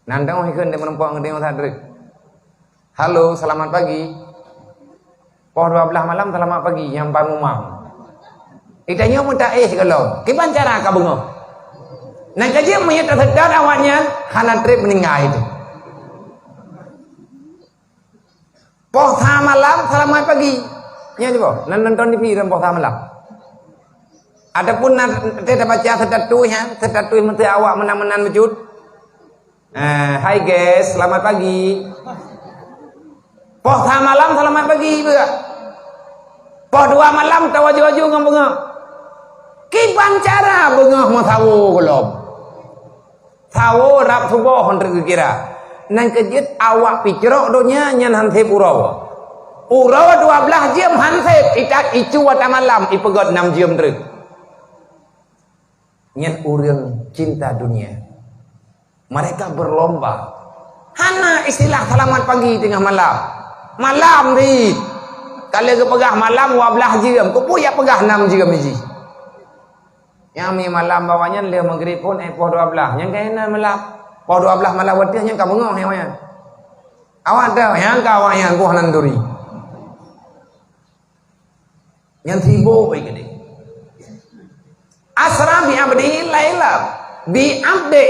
Nandang hikeun de menempuh ngedeng sadrek. Halo, selamat pagi. Poh 12 malam selamat pagi yang pamumam. Itanya mun tak kalau. Kiban cara ka bengoh? Nak kaji mayat tersedar awaknya kana trip meninggal itu. Poh malam selamat pagi. Nya coba, nonton TV dan poh malam. Adapun kita baca setatu ya, setatu mesti awak menang-menang wujud. Hai guys, selamat pagi. Poh malam selamat pagi juga. Po 2 malam tawaju-aju ngam bengah. Ki pancara bengah mo tawo golom. Tawo rap subuh hon kira. Nang kejit awak picrok donya nyan hantep urawa. Urawa 12 jam hantep itak icu wata malam ipegot 6 jam terus. Nyan urang cinta dunia. Mereka berlomba. Hana istilah selamat pagi tengah malam. Malam ni. Kalau ke pegah malam 12 jam, ku puya pegah 6 jam biji. Yang mi malam bawanya le maghrib pun poh 12. Yang kena malam poh 12 malam wedih yang ka bengah yang. Awak dah yang ka awak yang ku hanan duri. Yang sibuk baik gede. Asra bi abdi laila bi abdi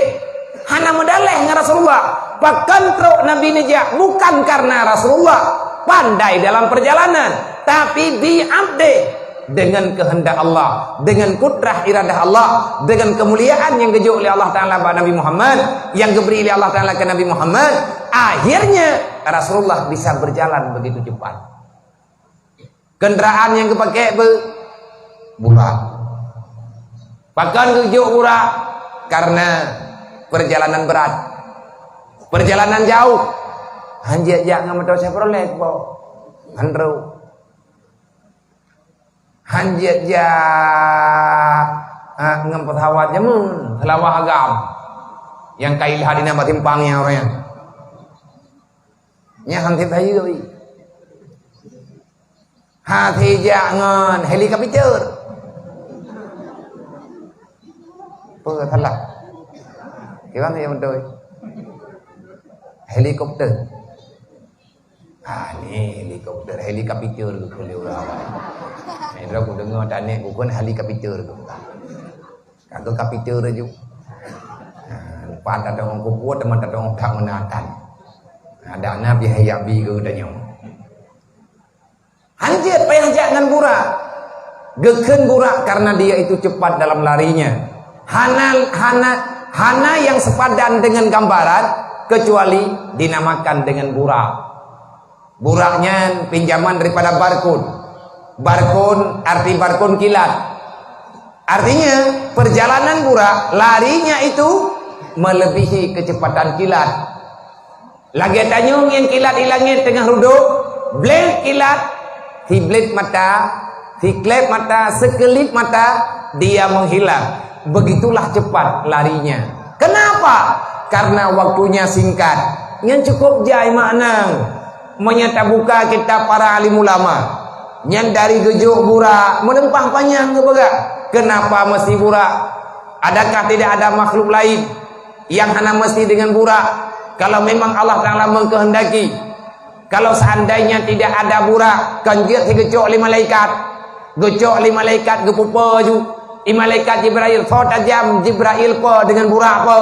hana modaleh dengan Rasulullah. Bahkan truk Nabi Najah bukan karena Rasulullah pandai dalam perjalanan, tapi bi abdi dengan kehendak Allah, dengan kudrah iradah Allah, dengan kemuliaan yang gejuk oleh Allah Ta'ala pada Nabi Muhammad, yang diberi oleh Allah Ta'ala ke Nabi Muhammad, akhirnya Rasulullah bisa berjalan begitu cepat. Kendaraan yang dipakai burak. Bahkan gejuk burak karena perjalanan berat, perjalanan jauh. Hanjak ngam tahu saya peroleh po. Andro. Hanjak ngam petawat jamun, selawah agam. Yang kail hadina batimpangnya orangnya. Nya hantip hayu oi. Hati jangan helikopter. Apa thalah. Gimana yang betul? Helikopter. Ni helikopter ke kulit orang. Ini aku dengar tanya bukan helikopter tu. Kagak kapiter je. Lepas ada orang kuat teman ada orang tak menatan. Ada Nabi Hayabi ke tanya. Hanjat payah jangan burak. Geken burak karena dia itu cepat dalam larinya. Hana yang sepadan dengan gambaran kecuali dinamakan dengan burak. Buraknya pinjaman daripada barkun. Barkun arti barkun kilat. Artinya perjalanan burak larinya itu melebihi kecepatan kilat. Lagi tanyung yang kilat di langit tengah ruduk, blade kilat, si blade mata, si klep mata, sekelip mata dia menghilang. Begitulah cepat larinya. Kenapa? Karena waktunya singkat. Yang cukup jai maknang menyata buka kitab para alim ulama. Yang dari gejuk burak menempah panjang ke begak. Kenapa mesti burak? Adakah tidak ada makhluk lain yang hanya mesti dengan burak? Kalau memang Allah Ta'ala mengkehendaki, kalau seandainya tidak ada burak, kanjir si gecok 5 malaikat, gecok 5 malaikat gepupa ju, malaikat Jibril, so tajam Jibril po dengan burak po.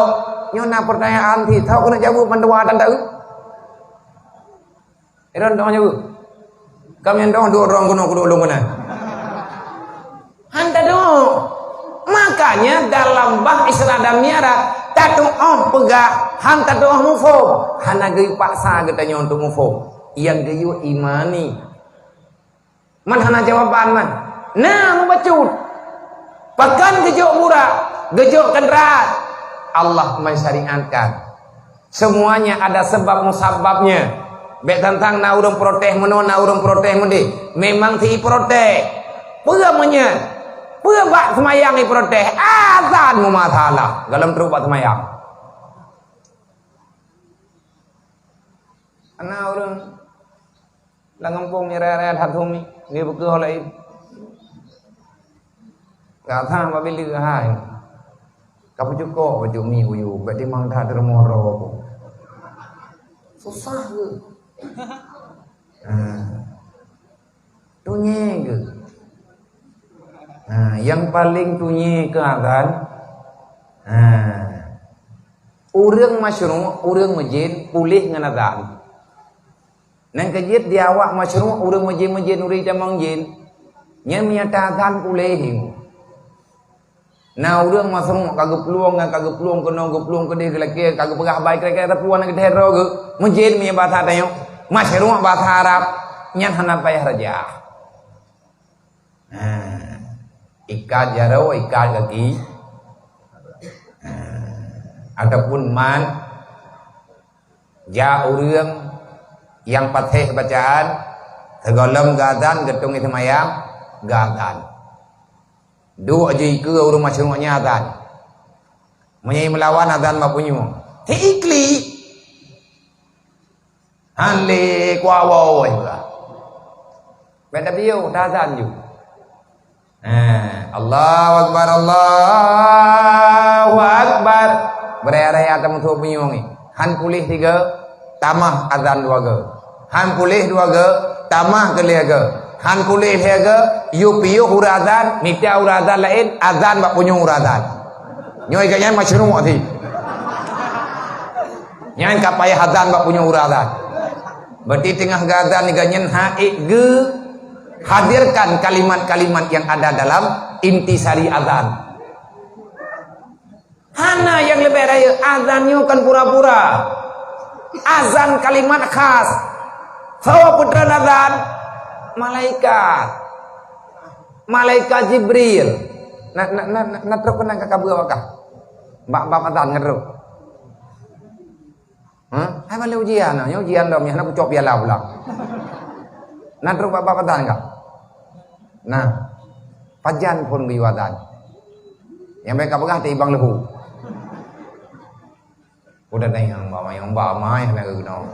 Nyona pertanyaan ti tahu kena jawab mandua dan tahu. Eran dong jawab. Kami yang dong dua orang kuno ulung mana? Hanta dong. Makanya dalam bah Isra dan Mi'raj tatu pegah hanta doang mufo. Hana geu paksa katanya untuk mufo. Yang geu imani. Man hana jawaban man. Nah membacut. Bahkan gejuk burak, gejuk kendaraan. Allah mensyariatkan semuanya ada sebab musababnya. Baik tentang na urang protes meno na urang protes mende memang ti protes peramanya bak semayang i protes azan mu masalah dalam terus bak semayang ana urang langampung nyere-nyere hathumi ni buku lain gak tahu babili hai kamu cukup baju mi uyu, berarti mang dah dermoro. Susah ke? Tunye ke? Yang paling tunye ke akan? Urang masyru', urang masjid, pulih dengan azan. Nang kejit dia awak masyru', urang masjid nuri jamang jin. Nya miata azan pulih. Nah urang masuk kagak peluang kena peluang ke dia lagi kagak pegah baik lagi tapi wana ke hero ke masjid mi bahasa tayo masyru' bahasa Arab nyan hana payah raja Ikat jarau, ikat kaki. Ataupun man ja urang yang patih bacaan tergolong gadan getung itu mayam gadan. Dua je ke urang masyru'nya adan. Menyai melawan adan mapunyu. Ti ikli. Hanle kuawo pula. Beda biu adan ju. Allahu Akbar, Allahu Akbar. Berai-rai atam tu punyungi. Han pulih 3, tamah azan 2 ge. Han pulih 2 ge, tamah ke 3 ge. Han pulih 3 ge, yu piyu urazan, mita urazan lain, azan bak punyung urazan. Nyoi ganyan masyru' ti. Nyan ka payah azan bak punyung urazan. Berarti tengah gazan ni ganyan haik ge. Hadirkan kalimat-kalimat yang ada dalam intisari azan. Hana yang lebih raya azannya kan pura-pura. Azan kalimat khas. Sawa putra azan malaikat. Malaikat Jibril. Na truk kena ka kabeu wakah. Bab azan ngeruk. Hai bale ujian, ujian dom nya nak ucap biala pula. Na truk bab azan ka. Nah, pajan pun biwatan. Yang mereka pegah ti bang lehu. Udah dah yang bawa mai nak ke no.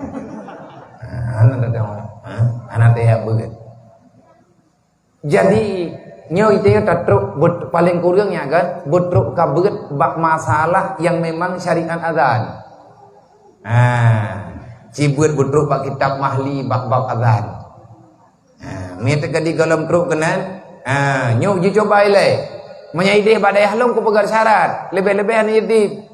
Anak dah anak teh begitu. Jadi nyo itu tatruk paling kurangnya kan butruk kabut bak masalah yang memang syariat azan. Cibut butruk bak kitab mahli bak azan. Mete kadi dalam truk kenan nyo ji coba ile menyaidih badai halung ku pegar syarat lebih-lebih ani yatim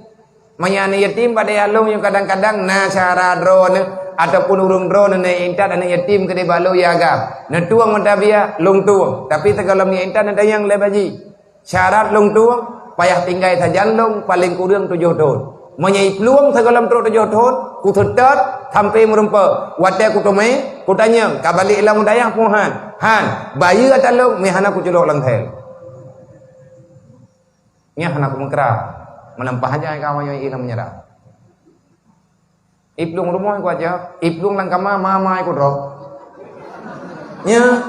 menyani yatim badai halung yang kadang-kadang na syarat drone ataupun urung drone ne intat ani yatim kede balu ya agam na tuang mentabia lung tuang tapi tegalam ni intat ada yang lebaji syarat lung tuang payah tinggal sajan lung paling kurang 7 tahun menyai peluang tegalam truk 7 tahun ku tetat sampai merumpa watai ku tome ku tanya kabalik ilang dayang puhan han bayi atalung mihana ku culok lanthel nya hana ku mengkra menempah aja kawan yang ilang menyerah iplung rumah ku aja iplung lang kama mama ku drop nya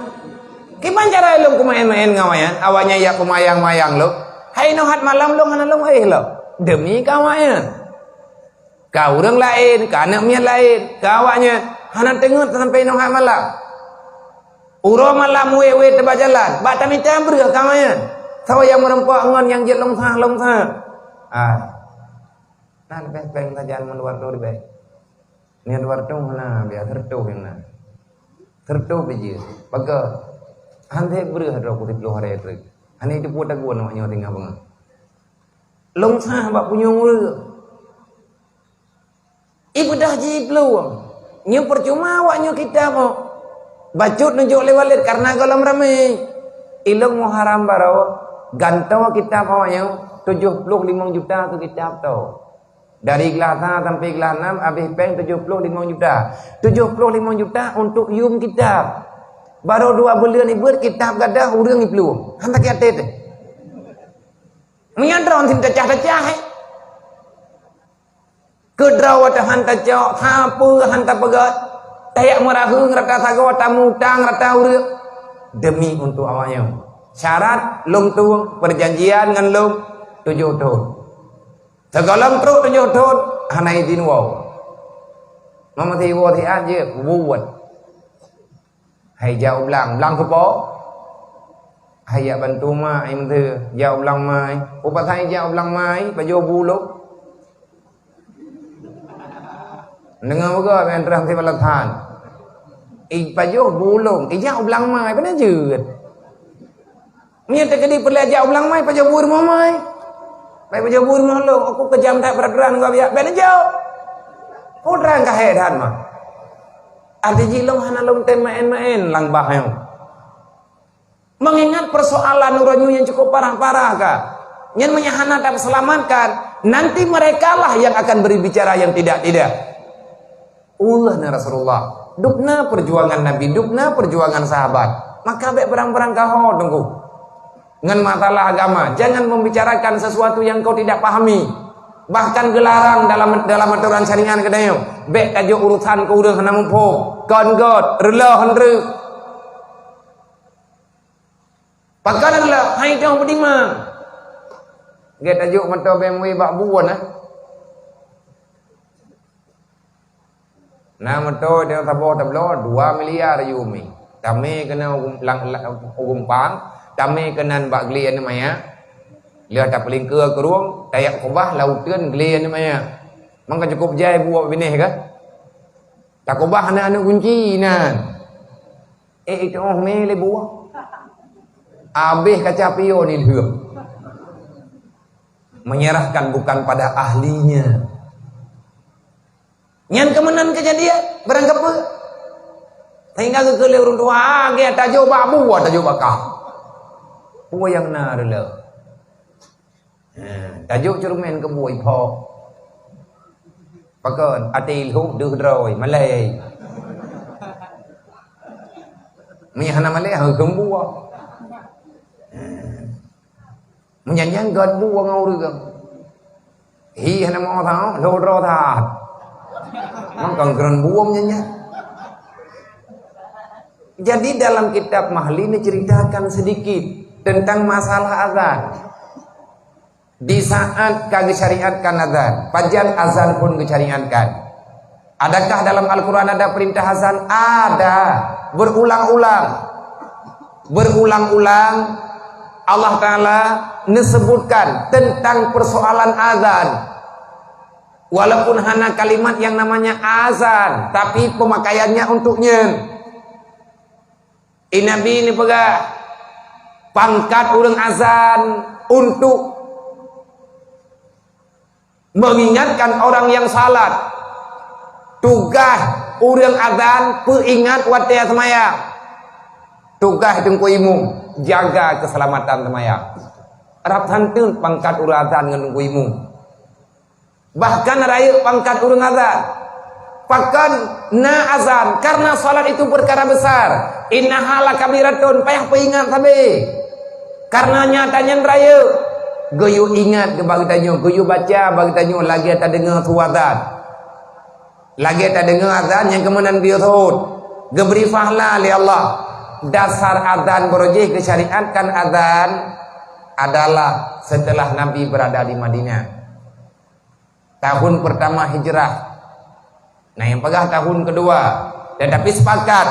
kiman cara ilung ku main-main ngawayan awanya ya ku mayang-mayang lo hai no hat malam lo hana lo lo demi kawayan kau orang lain, kanak mian lain, kawaknya hana tengok sampai nong hak malam. Uro malam wewe tebak jalan, bak tami tambur ke kawayan. Sawa yang merempak ngon yang jet long sah. Nah lebih baik jalan meluar tu lebih. Ni luar tu hana biar tertuh yang na. Tertuh biji. Baga hande beruh ro ku 10 hari tu. Hane itu pudak gua namanya tinggal bang. Long sah bak punya mulu. Ibadah ji peluang. Nya percuma awaknya kita mau bacut nunjuk lewat karena golam ramai. Ilung muharam baro gantau kita awaknya 75 juta tu kitab tu. Dari kelas 5 sampai kelas 6 habis peng 75 juta. 75 juta untuk yum kitab. Baru 2 bulan ibur kitab gadah urang ni peluang. Hanta kiat teh. Menyandron tim cacah-cacah. Kedrawat hanta cok, apa hanta pegat, tayak merahung rata sago, tamutang rata urut demi untuk awaknya. Syarat lung tuang perjanjian dengan lung 7 tahun. Segala truk 7 tahun, hana izin wow. Mama ti wow ti aja, wuat. Hai jauh belang kepo. Hai ya bantu mai menteu, jauh belang mai. Upat hai jauh belang mai, baju buluk. Dengar juga yang terang si balatan. Pajuh bulung, jauh belang mai, pada jeut. Nya terkedi perlu jauh belang mai, pajuh bur mai. Pai pajuh bur lo, aku kejam tak peraturan gua biak, pada jauh. Kau terang kahedan mah. Arti jilong hana long tem main-main lang bahayong. Mengingat persoalan uranyu yang cukup parah-parah kah? Yang menyahana tak selamatkan, nanti mereka lah yang akan berbicara yang tidak-tidak. Allah na Rasulullah, dukna perjuangan Nabi, dukna perjuangan sahabat. maka baik berang-berang kau tunggu. Dengan masalah agama, jangan membicarakan sesuatu yang kau tidak pahami. Bahkan gelarang dalam aturan syariat kedai. Baik tajuk urusan kau udah kena mumpuk. Kon god, rela hendru. Pakai adalah hai kau berdima. Dia tajuk mata BMW bak buan ah. Nah mata dia tabor 2 miliar yumi. Kami kena umpang, kami kena bak geli ni maya. Dia tak paling ke ruang, tayak kubah lautan geli ni maya. Mangka cukup jai buat binih ke? Tak kubah anak-anak kunci nan. Itu mele buah. Habis kaca pio ni hidup. Menyerahkan bukan pada ahlinya. Nyan kemenan kejadian berang apa? Hingga ke orang tua dia tajuk bak buah tajuk bakah. Buah yang na rela. Tajuk cermin ke buah ipo. Pakon atil hu duh droi malai. Mi hana malai ha gembuah. Menyanyian gad buang ngau rừng hi hana mo thao lo ro tha mang còn keren buang nyanyi. Jadi dalam kitab Mahli ini ceritakan sedikit tentang masalah azan. Di saat kagak syariatkan azan, pajan azan pun disyariatkan. Adakah dalam Al-Quran ada perintah azan? Ada, berulang-ulang Allah Ta'ala disebutkan tentang persoalan azan. Walaupun hanya kalimat yang namanya azan, tapi pemakaiannya untuknya. Nabi ini pegah pangkat urang azan untuk mengingatkan orang yang salat. Tugas urang azan peringat waktu semayang. Tugas tengku imum jaga keselamatan semayang. Arab santun pangkat urang azan dengan tengku imum. Bahkan raya pangkat urang azan. Bahkan na azan karena salat itu perkara besar. Innaha lakabiratun payah peingat sabe. Karena nyatanya raya goyo ingat ke bagi tanya, goyo baca bagi tanya lagi tak dengar tu azan. Lagi tak dengar azan yang kemudian dia thot. Geberi fahla li Allah. Dasar azan berojih kesyariatkan azan adalah setelah Nabi berada di Madinah. Tahun pertama hijrah. Nah yang pegah tahun kedua. Tetapi sepakat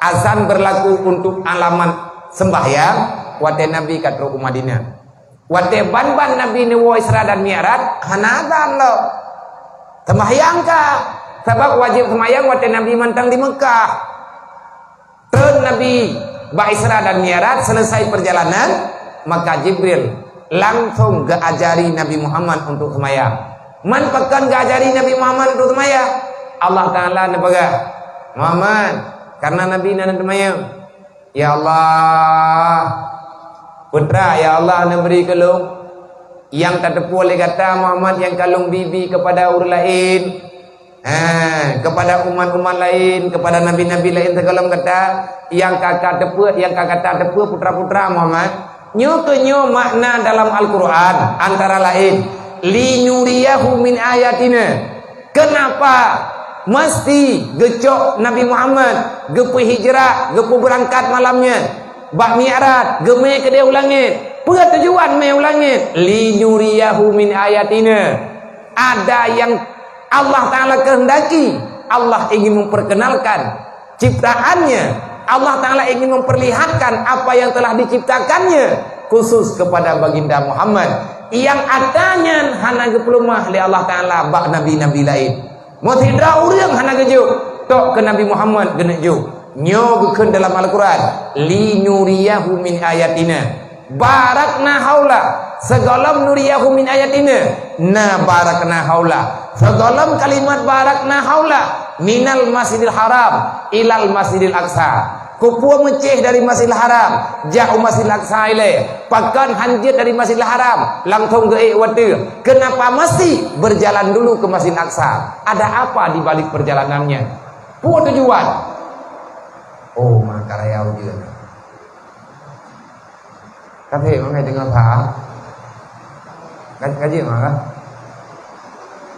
azan berlaku untuk alamat sembahyang wate Nabi kat Ruku Madinah. Wate ban-ban Nabi ni wa Isra dan Mi'raj hana azan lo. Sembahyang ka. Sebab wajib sembahyang wate Nabi mantang di Mekah. Terus Nabi ba Isra dan Mi'raj selesai perjalanan, maka Jibril langsung geajari Nabi Muhammad untuk sembahyang. Man pekan geajari Nabi Muhammad untuk sembahyang. Allah Ta'ala nabaga Muhammad karena Nabi nana sembahyang. Ya Allah putra, ya Allah memberi kalung yang tak tepu oleh kata Muhammad yang kalung bibi kepada orang lain, kepada umat-umat lain, kepada nabi-nabi lain sekalung kata yang kakak tepu, yang kakak tak tepu putra-putra Muhammad. Nyo makna dalam Al-Quran antara lain linyuriyahu min ayatina. Kenapa mesti gecok Nabi Muhammad gepe hijrah, gepe berangkat malamnya bak Mi'raj, geme ke dia ulangit. Apa tujuan me ulangit? Linyuriyahu min ayatina. Ada yang Allah Ta'ala kehendaki. Allah ingin memperkenalkan ciptaannya. Allah Ta'ala ingin memperlihatkan apa yang telah diciptakannya khusus kepada baginda Muhammad yang adanya hana geplumah li Allah Ta'ala bak nabi-nabi lain. Mau tidak urang hana gejuk tok ke Nabi Muhammad genejuk. Nyo bukan dalam Al-Quran li nuriyahu min ayatina barakna haula segalam nuriyahu min ayatina na barakna haula segalam kalimat barakna haula minal masjidil haram ilal masjidil aqsa. Kupua meceh dari Masjidil Haram jauh Masjidil Aqsa ile pakan hanjit dari Masjidil Haram langsung ke waktu. Kenapa mesti berjalan dulu ke Masjidil Aqsa? Ada apa di balik perjalanannya? Puas tujuan. Oh maka rayau dia Các thể mà ngày từng phá cái gì mà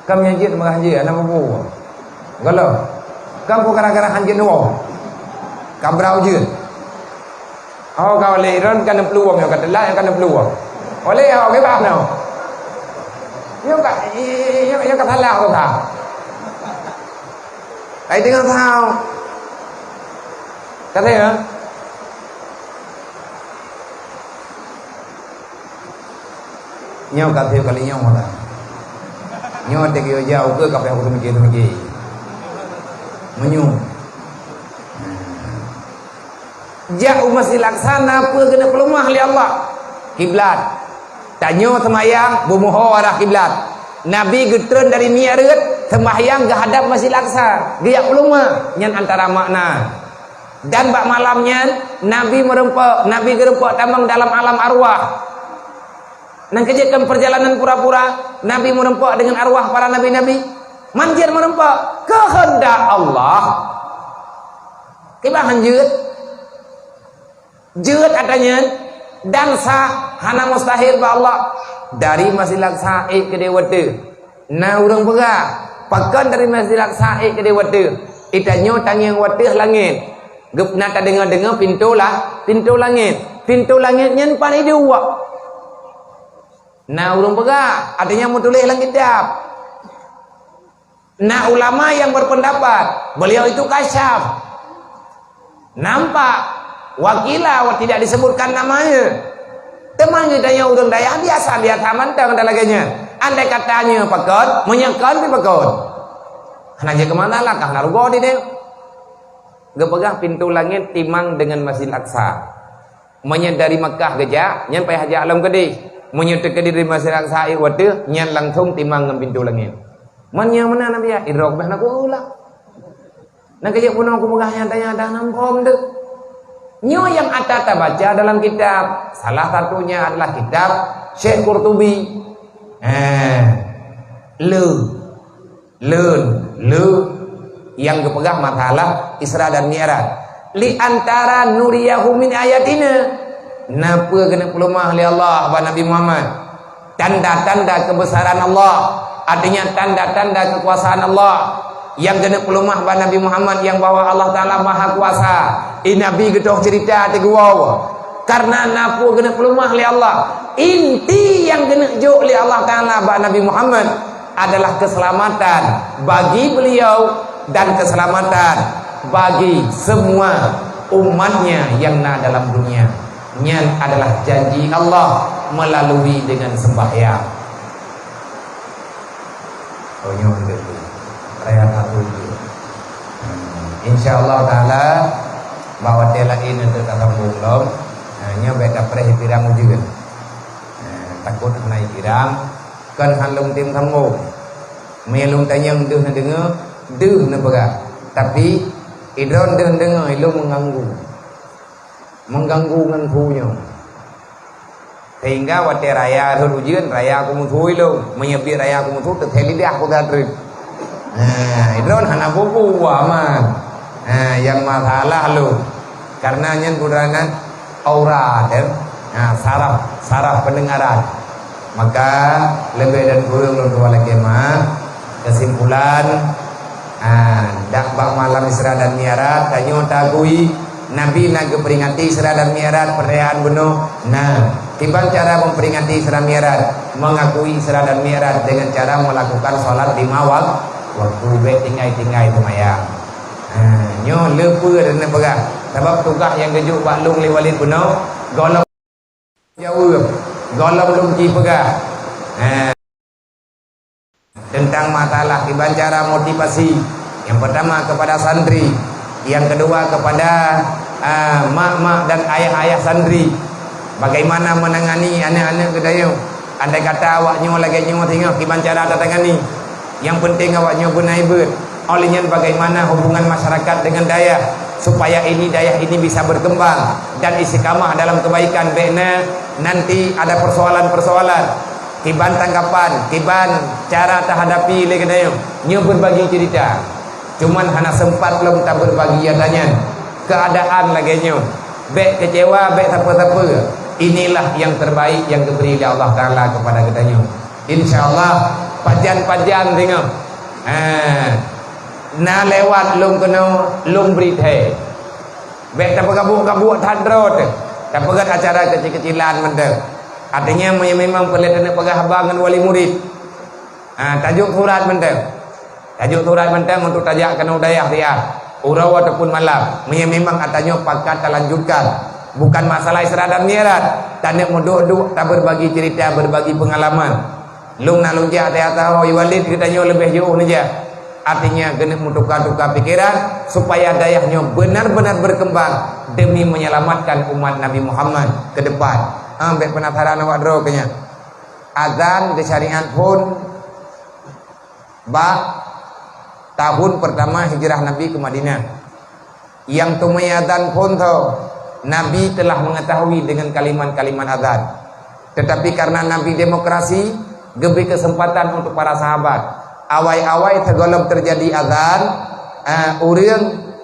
cầm nhân chuyện mà gì ở Nam Bộ kalau kamu kadang-kadang hanjin wong kabrau je oh kau leron kan peluang yang kata lah yang kan peluang oleh kau ke bab nào yang kata lah kau tahu tại tiếng sao có thấy hả nhau cà phê kali nhau mà nhau ada kaya jauh ke cà phê aku tu menyung jauh masih laksana apa kena pelumah oleh Allah kiblat tanya semayang bumuho arah kiblat Nabi getren dari mi'raj sembahyang ke hadap masih laksa dia pelumah nyan antara makna dan bak malamnya Nabi gerempak tamang dalam alam arwah dan kejadian perjalanan pura-pura Nabi merempak dengan arwah para nabi-nabi manjir merempak kehendak Allah kibahan jeut adanya dan sah hana mustahil ba Allah dari masih laksa ke dewata na urang pegah pakan dari masih laksa ke dewata itanyo tangiang watih langit gepna ta dengar pintu langitnya pan dua nah urang pegah adanya mutulih langit dap nah ulama yang berpendapat beliau itu kasyaf nampak wakila tidak disebutkan namanya teman kita yang urang daya biasa mantang dalaganya andai katanya pakot menyekan di pakot hanya kemana lah kah narugo di dia gepegah pintu langit timang dengan Masjid Aqsa menyadari Makkah gejak nyan pai haji alam gede menyutek ke diri Masjid Aqsa wate nyan langsung timang dengan pintu langit man yang mana nabi ya idrok bah naku ulah nak kejak pun aku megahnya tanya nampom dek nyo yang ada baca dalam kitab salah satunya adalah kitab Syekh Qurtubi le yang kepegang masalah Isra dan Mi'raj li antara nuriyahu min ayatina napa kena pelumah oleh Allah wa Nabi Muhammad tanda-tanda kebesaran Allah artinya tanda-tanda kekuasaan Allah yang kena pelumah wa Nabi Muhammad yang bahwa Allah Ta'ala maha kuasa Nabi getoh cerita teguau karena napu kena pelumah oleh Allah inti yang kena jo oleh Allah Ta'ala wa Nabi Muhammad adalah keselamatan bagi beliau dan keselamatan bagi semua umatnya yang na dalam dunia nyan adalah janji Allah melalui dengan sembahyang insyaallah taala bahwa tela ini untuk sambung belum nya beda preh pirang juga takut naik pirang kan halung tim thamgo melung tanyang deuh na dengar tapi idron deuh dengar ilmu mengganggu ngan punya sehingga wate raya ujian raya aku muthui lo menyebut raya aku muthui terteli dia aku datri idron hana bubu aman yang masalah lo karena nyen kurangan aura dan saraf pendengaran maka lebih dan kurang lo dua lagi kesimpulan dakbak malam Isra dan Mi'raj tanyo tagui Nabi nak peringati Isra dan Mi'raj perayaan benuh timbang cara memperingati Isra Mi'raj mengakui Isra dan Mi'raj dengan cara melakukan sholat 5 waktu tinggai semayang nyo lepu dan nebagah sebab tugas yang kejuk baklung li walid benuh golong jauh golong lungki pegah tentang masalah cara motivasi yang pertama kepada santri yang kedua kepada mak-mak dan ayah-ayah santri bagaimana menangani anak-anak kedayo andai kata awaknya lagi nyo tengok cara datangani yang penting awaknya benar ibad olehnya bagaimana hubungan masyarakat dengan daya supaya daya ini bisa berkembang dan istiqamah dalam kebaikan bena nanti ada persoalan-persoalan kiban tanggapan kiban cara terhadapi legedayo nyo berbagi cerita cuman hana sempat belum tak berbagi adanya keadaan lagi nyo bek kecewa bek apa-apa inilah yang terbaik yang diberi oleh Allah Ta'ala kepada kitanya. InsyaAllah pajan-pajan tengok na lewat lung kena lung berita baik tak kabut-kabut tadrot tak pegat acara kecil-kecilan menda. Artinya memang perlihatkan pegah abang dengan wali murid. Tajuk surat menda, tajuk surat menda untuk tajak kena udayah dia urau ataupun malam. Memang katanya pakat tak lanjutkan, bukan masalah isyarat nyerat. Tak nak muduk-duk, tak berbagi cerita, berbagi pengalaman. Lung nak lunjak dia tahu Walid kitanya lebih jauh saja. Artinya kena tukar-tukar pikiran supaya dayahnya benar-benar berkembang demi menyelamatkan umat Nabi Muhammad ke depan. Baik penasaran awak draw kenya. Azan di syariat pun tahun pertama hijrah Nabi ke Madinah. Yang tumai azan pun tahu Nabi telah mengetahui dengan kalimat-kalimat azan. Tetapi karena Nabi demokrasi, geberi kesempatan untuk para sahabat. Awai-awai tergolong terjadi azan, urang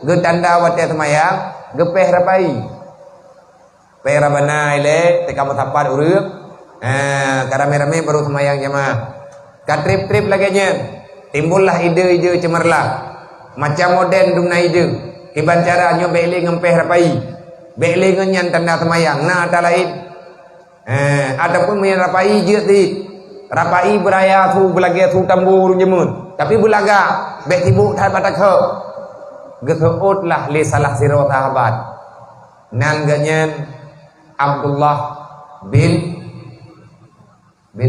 getanda wate semayang, gepeh rapai. Peh rabana ile tekamu tapat urang. Karame-rame baru semayang jamaah. Katrip-trip lagi timbullah ide-ide cemerlang. Macam moden dumna ide. Kiban caranya beli ngempeh rapai. Beli ngenyan tanda semayang. Nah ada lain. Ataupun menyan rapai je ti. Rapai beraya tu belagi tu tambur jemun. Tapi belaga bek tibuk thai patakhe. Geseutlah li salah sira sahabat. Nan ganyen Abdullah bin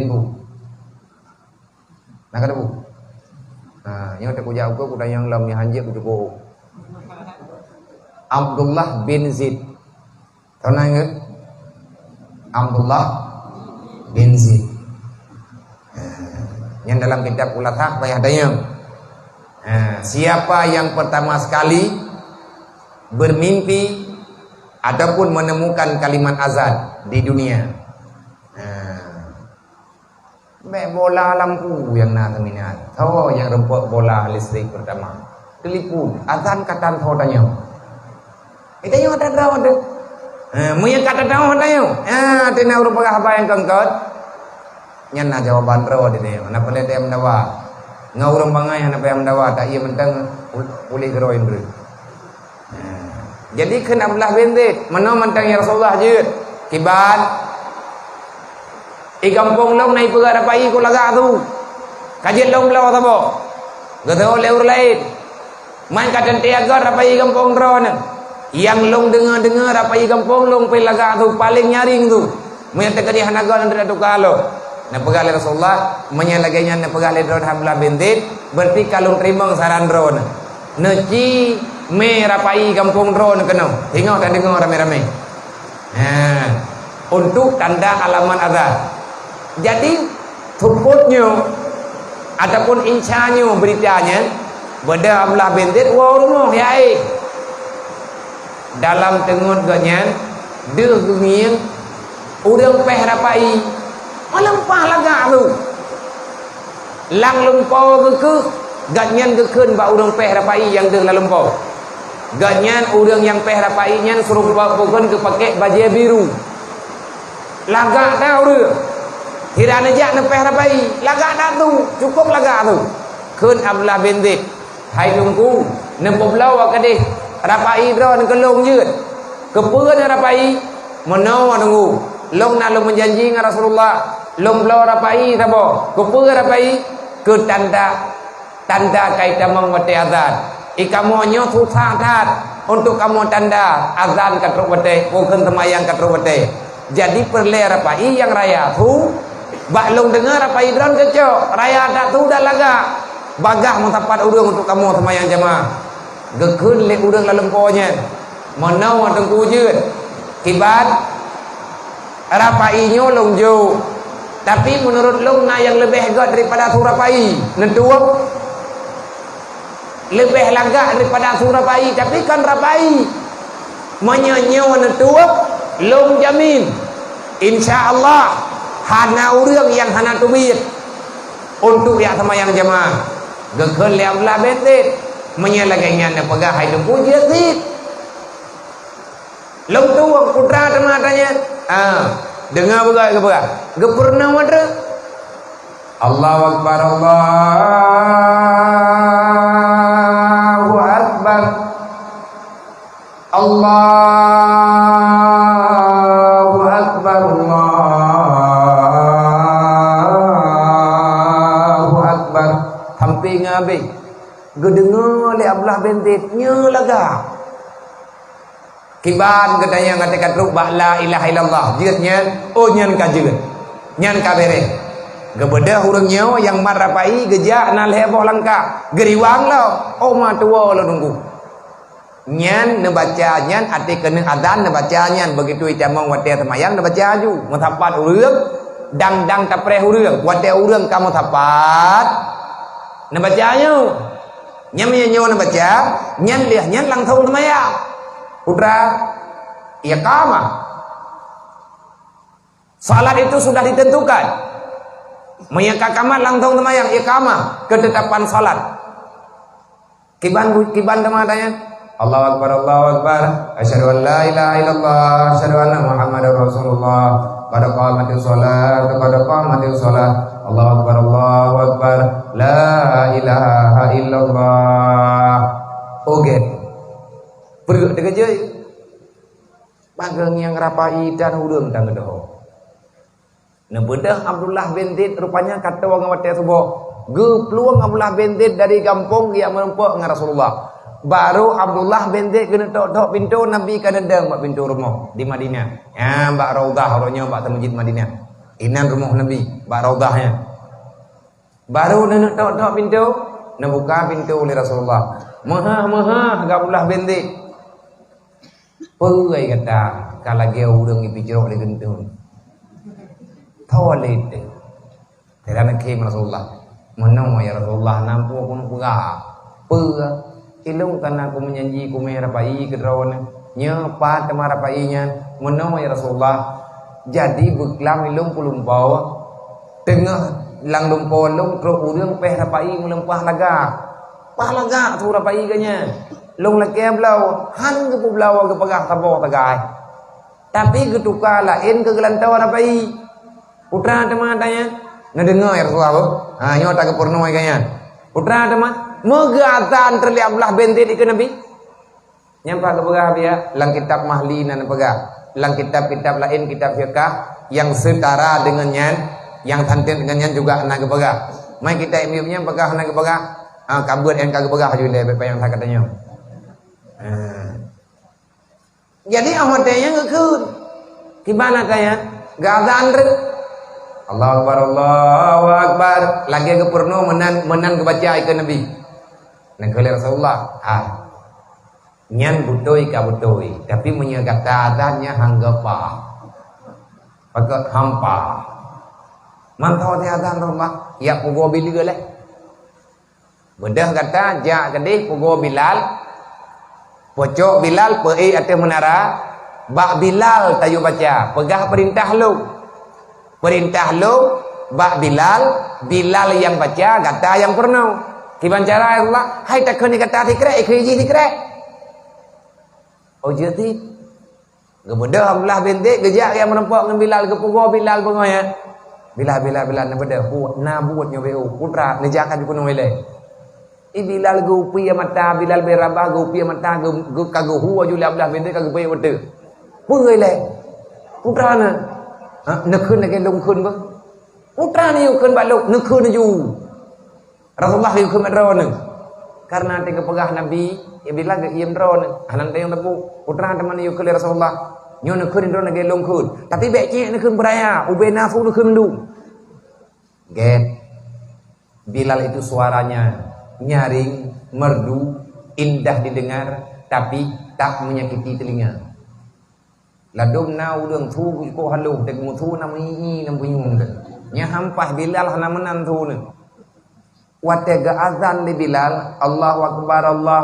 Bu. Nak ada Bu. Yang tak kujau ko kuda yang lam yang hanjek cukup. Abdullah bin Zaid. Tahu nak ingat? Abdullah bin Zaid. Yang dalam kitab Ulathak banyak adanya. Siapa yang pertama sekali bermimpi ataupun menemukan kalimat azan di dunia, bola lampu yang nak terminat, tahu yang rempuk bola listrik pertama, telepon azan katan tahu tanya, itu yang ada dah ada, muya kata tahu tanya, tina urut apa yang kengkot, nyana jawaban ro di ni, nak pelai dia mendawa, ngau orang bangai nak pelai mendawa, tak ia mentang boleh geroin ber. Jadi kena belah bendet, mana mentang ya Rasulullah je, kiban, kampung long naik pegar apa i ko laga tu, kajian long belau apa, gado leur lain, main kajian tiagar apa i kampung drone, yang long dengar apa i kampung long pe laga tu paling nyaring tu, menyatakan kajian hanaga nanti tu kalau, nak pegar le Rasulullah, menyalagainya nak pegar le drone hamlah bendet, berarti kalau terima saran drone, neci me rapai kampung drone kena tengok tak dengar rame-rame untuk tanda alaman azan. Jadi thuputnya ataupun insanya beritanya beda amlah bendet wa rumah yai dalam tengut ganyan deuh genging urang peh rapai malempah laga tu lang lempau ke ganyan gekeun ba urang peh rapai yang deuh lalempau. Ganyan orang yang peh rapai nyan suruh pokon ke pakai baju biru. Lagak dah orang. Tidak najak nak peh rapai. Lagak dah tu, cukup lagak tu. Keun Abdullah bin Zaid. Hai nungku, nempo belau kadeh rapai dron kelong jeut. Kepeun rapai menawa nunggu. Long nak long menjanji dengan Rasulullah. Long belau rapai sabo. Kepeun rapai ke tanda kaitan mengwati azan. Kamu nyo susah tat untuk kamu tanda azan katruk wate bukan semayang katruk wate. Jadi perle rapai yang raya tu baklong dengar rapai dron kecok raya tak tu dah laga bagah mentapat urang untuk kamu semayang jamaah gekeun le urang lalemponya menau tengku jeut kibat rapai nyo long jo tapi menurut long na yang lebih hebat daripada tu rapai nentuak lebih lagak daripada surah rapai. Tapi kan rapai menyanyiwan tuak long jamin insyaallah hana urang yang hana tubir untuk ya semayang jamaah gekeun le ablah betet menyalagainya na pegah hai dengku jeut long tuak putra tematanya Dengar berat ke berat. Ge pernah ada. Allahu Akbar, Allahu Akbar. Allahu Akbar, Allahu Akbar. Hampir ngabis. Ge dengar le Abdullah bin Zaid nya laga. Kiban katanya ngatakan rubah la ilaha illallah. Jeutnya oh nyan ka jeut. Nyan ka bere. Gebeda urang nyawa yang marapai gejak nal heboh langka. Geriwang lo. Oh ma tua lo nunggu. Nyan nebaca nyan ati kena adzan nebaca nyan begitu icamong wate semayang nebaca aju. Mutapat urang dang tapreh urang. Wate urang kamu tapat. Nebaca aju. Nyan nyawa nebaca nyan liah nyan lang thong semayang. Putra iqamah. Salat itu sudah ditentukan. Meyakakamat langtong temayang iqamah, ketetapan salat. Kiban teman-teman. Allahu Akbar, Allahu Akbar. Asyhadu an la ilaha illallah, asyhadu anna Muhammadar Rasulullah. Qad qamatis shalah, qad qamatis shalah. Allahu Akbar, Allahu Akbar. La ilaha illallah. Oke. Perut dekat je. Bageng yang rapai dan hurung dan gedoh. Nebedah Abdullah bin Zaid rupanya kata orang wate subuh. Ge peluang Abdullah bin Zaid dari kampung dia menempuh dengan Rasulullah. Baru Abdullah bin Zaid kena tok pintu Nabi kena deng buat pintu rumah di Madinah. Ya, bak Raudhah orangnya bak masjid Madinah. Inan rumah Nabi, bak Raudhahnya. Baru nak tok pintu, nak buka pintu oleh Rasulullah. Maha Abdullah bin Zaid. Perai kata kalau dia urang ipi jeruk di gentun. Tawalid. Tidak nak kim Rasulullah. Menang ya Rasulullah nampu aku nak pegah. Pegah. Ilung karena aku menyanyi aku merapai ke drone. Nyepat marapainya. Menang ya Rasulullah. Jadi beklam ilung pulumpau. Tengah lang lumpau long terus urang peh rapai melempah laga. Pah laga tu rapai kanya. Long lagi belau, han ke belau ke pegah tabor tagai. Tapi ketukar lain ke gelantau apa i? Putra teman tanya, ngedengar ya Rasulullah. Nyo tak ke porno kayaknya. Putra teman, megatan terlihat belah bentit ke Nabi. Nyampa ke pegah dia, lang kitab mahli nan pegah, lang kitab lain kitab fiqh yang setara dengannya, yang tanten dengannya juga nak ke pegah. Mai kita imamnya pegah nak ke pegah, kabut yang kagak pegah juga lebih yang tak katanya. Jadi amatnya ngekun. Gimana kaya? Gazan rek. Allahu Akbar, Allahu Akbar. Lagi ke purno menan kebaca ikan Nabi. Nak oleh Rasulullah. Nyan butoi ka butoi, tapi menyegata azannya hanggapa. Pakai hampa. Mantau dia azan rumah. Ya pugo Bilal geleh. Bedah kata jak kedih pugo Bilal. Pocok Bilal pergi atas menara. Bak Bilal tayu baca. Pegah perintah lu. Perintah lu. Bak Bilal yang baca. Kata yang pernah. Kiban cara Allah. Hai takkan dikata tikrek. Ikhiji tikrek. Oh jadi. Kemudian Abdullah bin Zaid. Gejak yang menempak dengan Bilal. Kepugo Bilal pengonya. Bilal. Nak beda. Nabuatnya beu. Putra. Nejakan juga nolai. Bilal gupi mata Bilal berabah gupi mata gu kagu huwa juli Abdullah bin Zaid kagu pai wede. Pui le. Putra na. Nak khun nak long khun ba. Putra ni khun ba lok nak khun ju. Rasulullah yu khun adron. Karena tega pegah Nabi, Bilal ge iem dron. Hanan tayang tepu. Putra teman yu khun Rasulullah. Nyo nak khun dron nak long khun. Tapi bek cik nak khun beraya. Ubena fu nak khun du. Get. Bilal itu suaranya nyaring, merdu, indah didengar, tapi tak menyakiti telinga. Ladum na udang thu ko halu tek mu thu nam i nam bunyung de. Nya hampah Bilal hana menan thu ne. Wate ga azan le Bilal, Allahu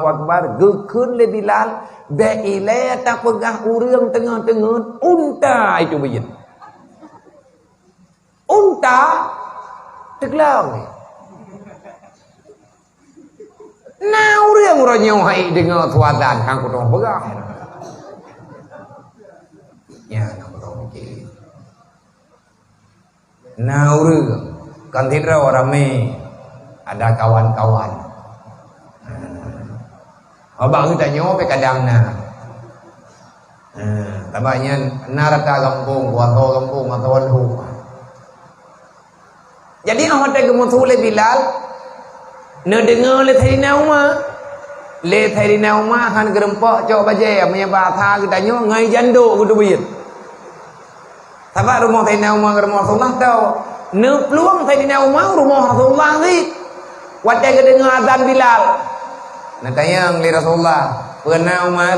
Akbar, gekeun le Bilal, be ile tak pegah urang tengah-tengah unta itu beyin. Unta teglau. Nau riang ronyo hai dengan tuadan hang kutong pegah. Ya, nak kutong. Okey. Nauru kan tidak rame ada kawan-kawan. Abang kita nyope kadang na. Tabanya narata kampung, wato kampung, wato hu. Jadi awak tak gemutu le Bilal. Ne dengar le Thairina Umar. Le Thairina Umar han gerempak cok baje menyebab tha kita nyo ngai jando kudu bit. Sabak rumah Thairina Umar rumah Rasulullah tau. Ne peluang Thairina Umar rumah Rasulullah ni. Wadah ke dengar azan Bilal. Nak tanya li Rasulullah, "Pernah Umar?"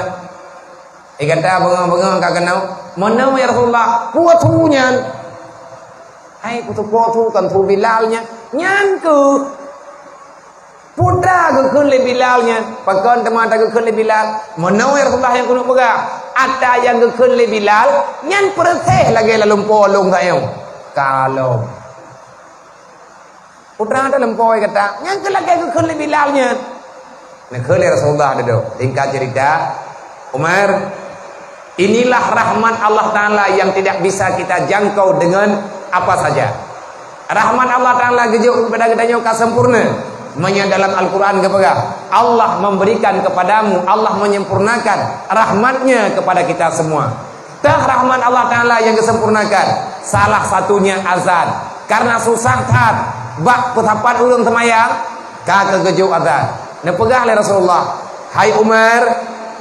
Kata bengang-bengang kak kenal. "Mana ya Rasulullah?" "Puatunya." "Hai putu kan tu Bilalnya." "Nyan ke." "Putra ke kun le Bilalnya." "Pakon teman tak ke kun le Bilal." "Mana ya Rasulullah yang kuno pegang?" "Ada yang ke kun le Bilal, nyan perteh lagi lalu polong tayo." "Kalau putra ada lempoi kata, yang kelaki ke le Bilalnya." Nak ke Rasulullah dulu. Tingkat cerita, Umar, inilah rahmat Allah Ta'ala yang tidak bisa kita jangkau dengan apa saja. Rahmat Allah Ta'ala gejuk kepada kita nyoka sempurna. Manya dalam Al-Quran kepada Allah memberikan kepadamu, Allah menyempurnakan rahmatnya kepada kita semua. Tak rahmat Allah Ta'ala yang disempurnakan. Salah satunya azan. Karena susah tat bak putapat ulung temayang kak kegejuk azan. Nepegah oleh Rasulullah, "Hai Umar,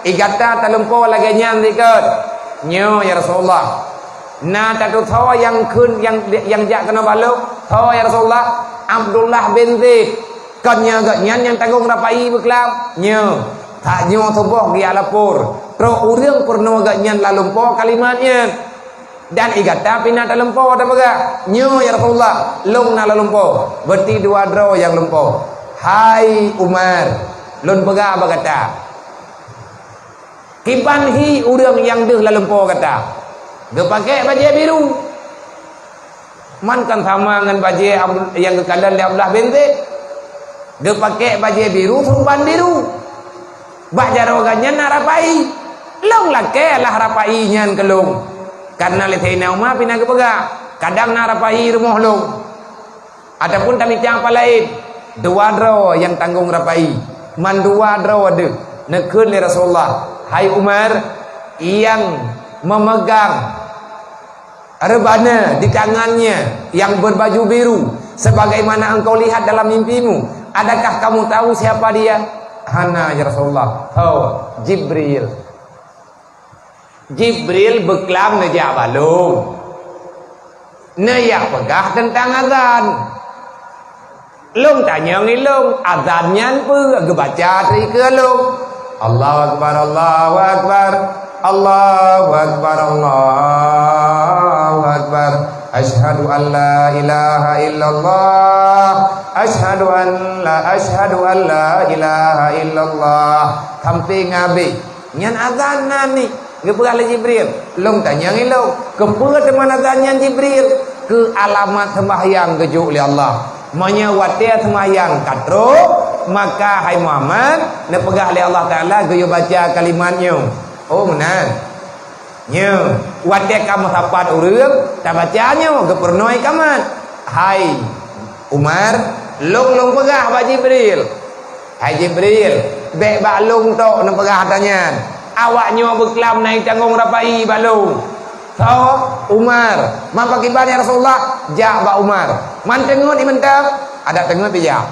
igata talumpo lagi nyan dikit." "Nyo ya Rasulullah." "Na tatu thaw yang kun yang jak kena baluk." "Thaw ya Rasulullah." "Abdullah bin Zaid kan nya gak nyan yang tanggung rapai beklam." "Nyo." "Tak nyo tubuh dia lapor." "Tro urang purno gak nyan lalumpo kalimatnya." Dan igata pina talumpo ada baga. "Nyo ya Rasulullah." "Lung na lalumpo." Berarti dua draw yang lumpo. "Hai Umar, lun pega apa kata? Kipan hi urang yang deh lalumpo kata. Ge pakai baju biru. Man kan sama dengan baju yang kekalan le Abdullah bin Zaid. Ge pakai baju biru serban biru. Bak jarogannya narapai. Long lake lah rapai nyan kelung. Karena le Thairina Umar pina ge pega. Kadang narapai rumah long. Ataupun kami tiang apa lain. Dua draw yang tanggung rapai. Man dua draw ada. Nekun li Rasulullah. "Hai Umar, yang memegang rebana di tangannya yang berbaju biru sebagaimana engkau lihat dalam mimpimu, adakah kamu tahu siapa dia?" "Hana ya Rasulullah." "Tahu, Jibril." Jibril beklam neja balung. Neyak pegah tentang azan. Long tanya ni long azannya apa gebaca tri ke long. Allahu akbar, Allahu akbar, Allahu akbar, Allahu akbar. Asyhadu an la ilaha illallah, asyhadu an la ilaha illallah. Sampai ngabi nyan azan ni gebelah Jibril. Long tanya ni long kepa teman azannya Jibril ke alamat sembahyang gejuk oleh Allah. Manya watia semayang katro, maka hai Muhammad nak pegah oleh Allah Ta'ala geyo baca kalimatnya. "Oh menan nyo watia kamu sapat urang tak bacanya ge pernoi kaman." "Hai Umar, long pegah ba Jibril." "Hai Jibril, bek balung tok nak pegah tanya. Awaknya beklam naik tanggung rapai balung." "Tahu Umar, man pakai ban ya Rasulullah." "Ja ba Umar." "Man tengok ni mentang." "Ada tengok pi ja."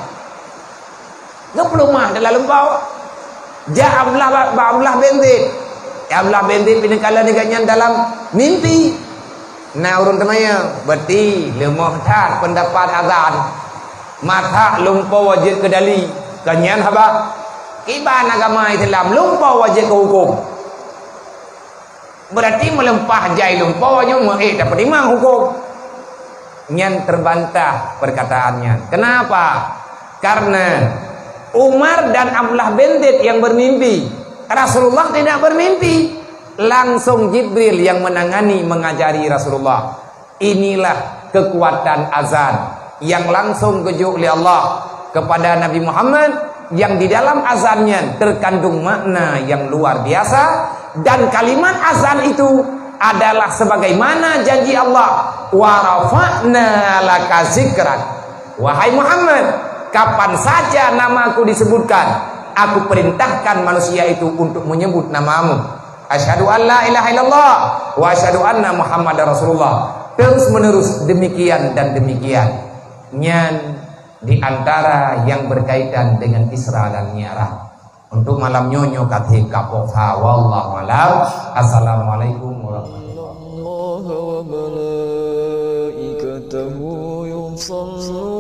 Ngap lumah dalam lembau. "Ja Abdullah bin Zaid." Abdullah bin Zaid pindah kala dengan dalam mimpi. Nah urun temaya berarti lemah tat pendapat azan. Mata lumpau wajib ke dali. Kanyan haba. Iban agama Islam lumpau wajib ke hukum. Berarti melempah jai lumpaunya tak terima hukum. Nyan terbantah perkataannya. Kenapa? Karena Umar dan Abdullah bin Zaid yang bermimpi. Rasulullah tidak bermimpi. Langsung Jibril yang menangani mengajari Rasulullah. Inilah kekuatan azan yang langsung gejuk oleh Allah kepada Nabi Muhammad, yang di dalam azannya terkandung makna yang luar biasa. Dan kalimat azan itu adalah sebagaimana janji Allah, wa rafa'na laka zikrak. Wahai Muhammad, kapan saja namaku disebutkan, aku perintahkan manusia itu untuk menyebut namamu. Asyhadu an la ilaha illallah wa asyhadu anna Muhammadar Rasulullah. Terus menerus demikian dan demikian. Nyan di antara yang berkaitan dengan Isra dan Mi'raj. Untuk malam nyonyo kathe kapok ha wallahu alam. Assalamualaikum warahmatullahi wabarakatuh.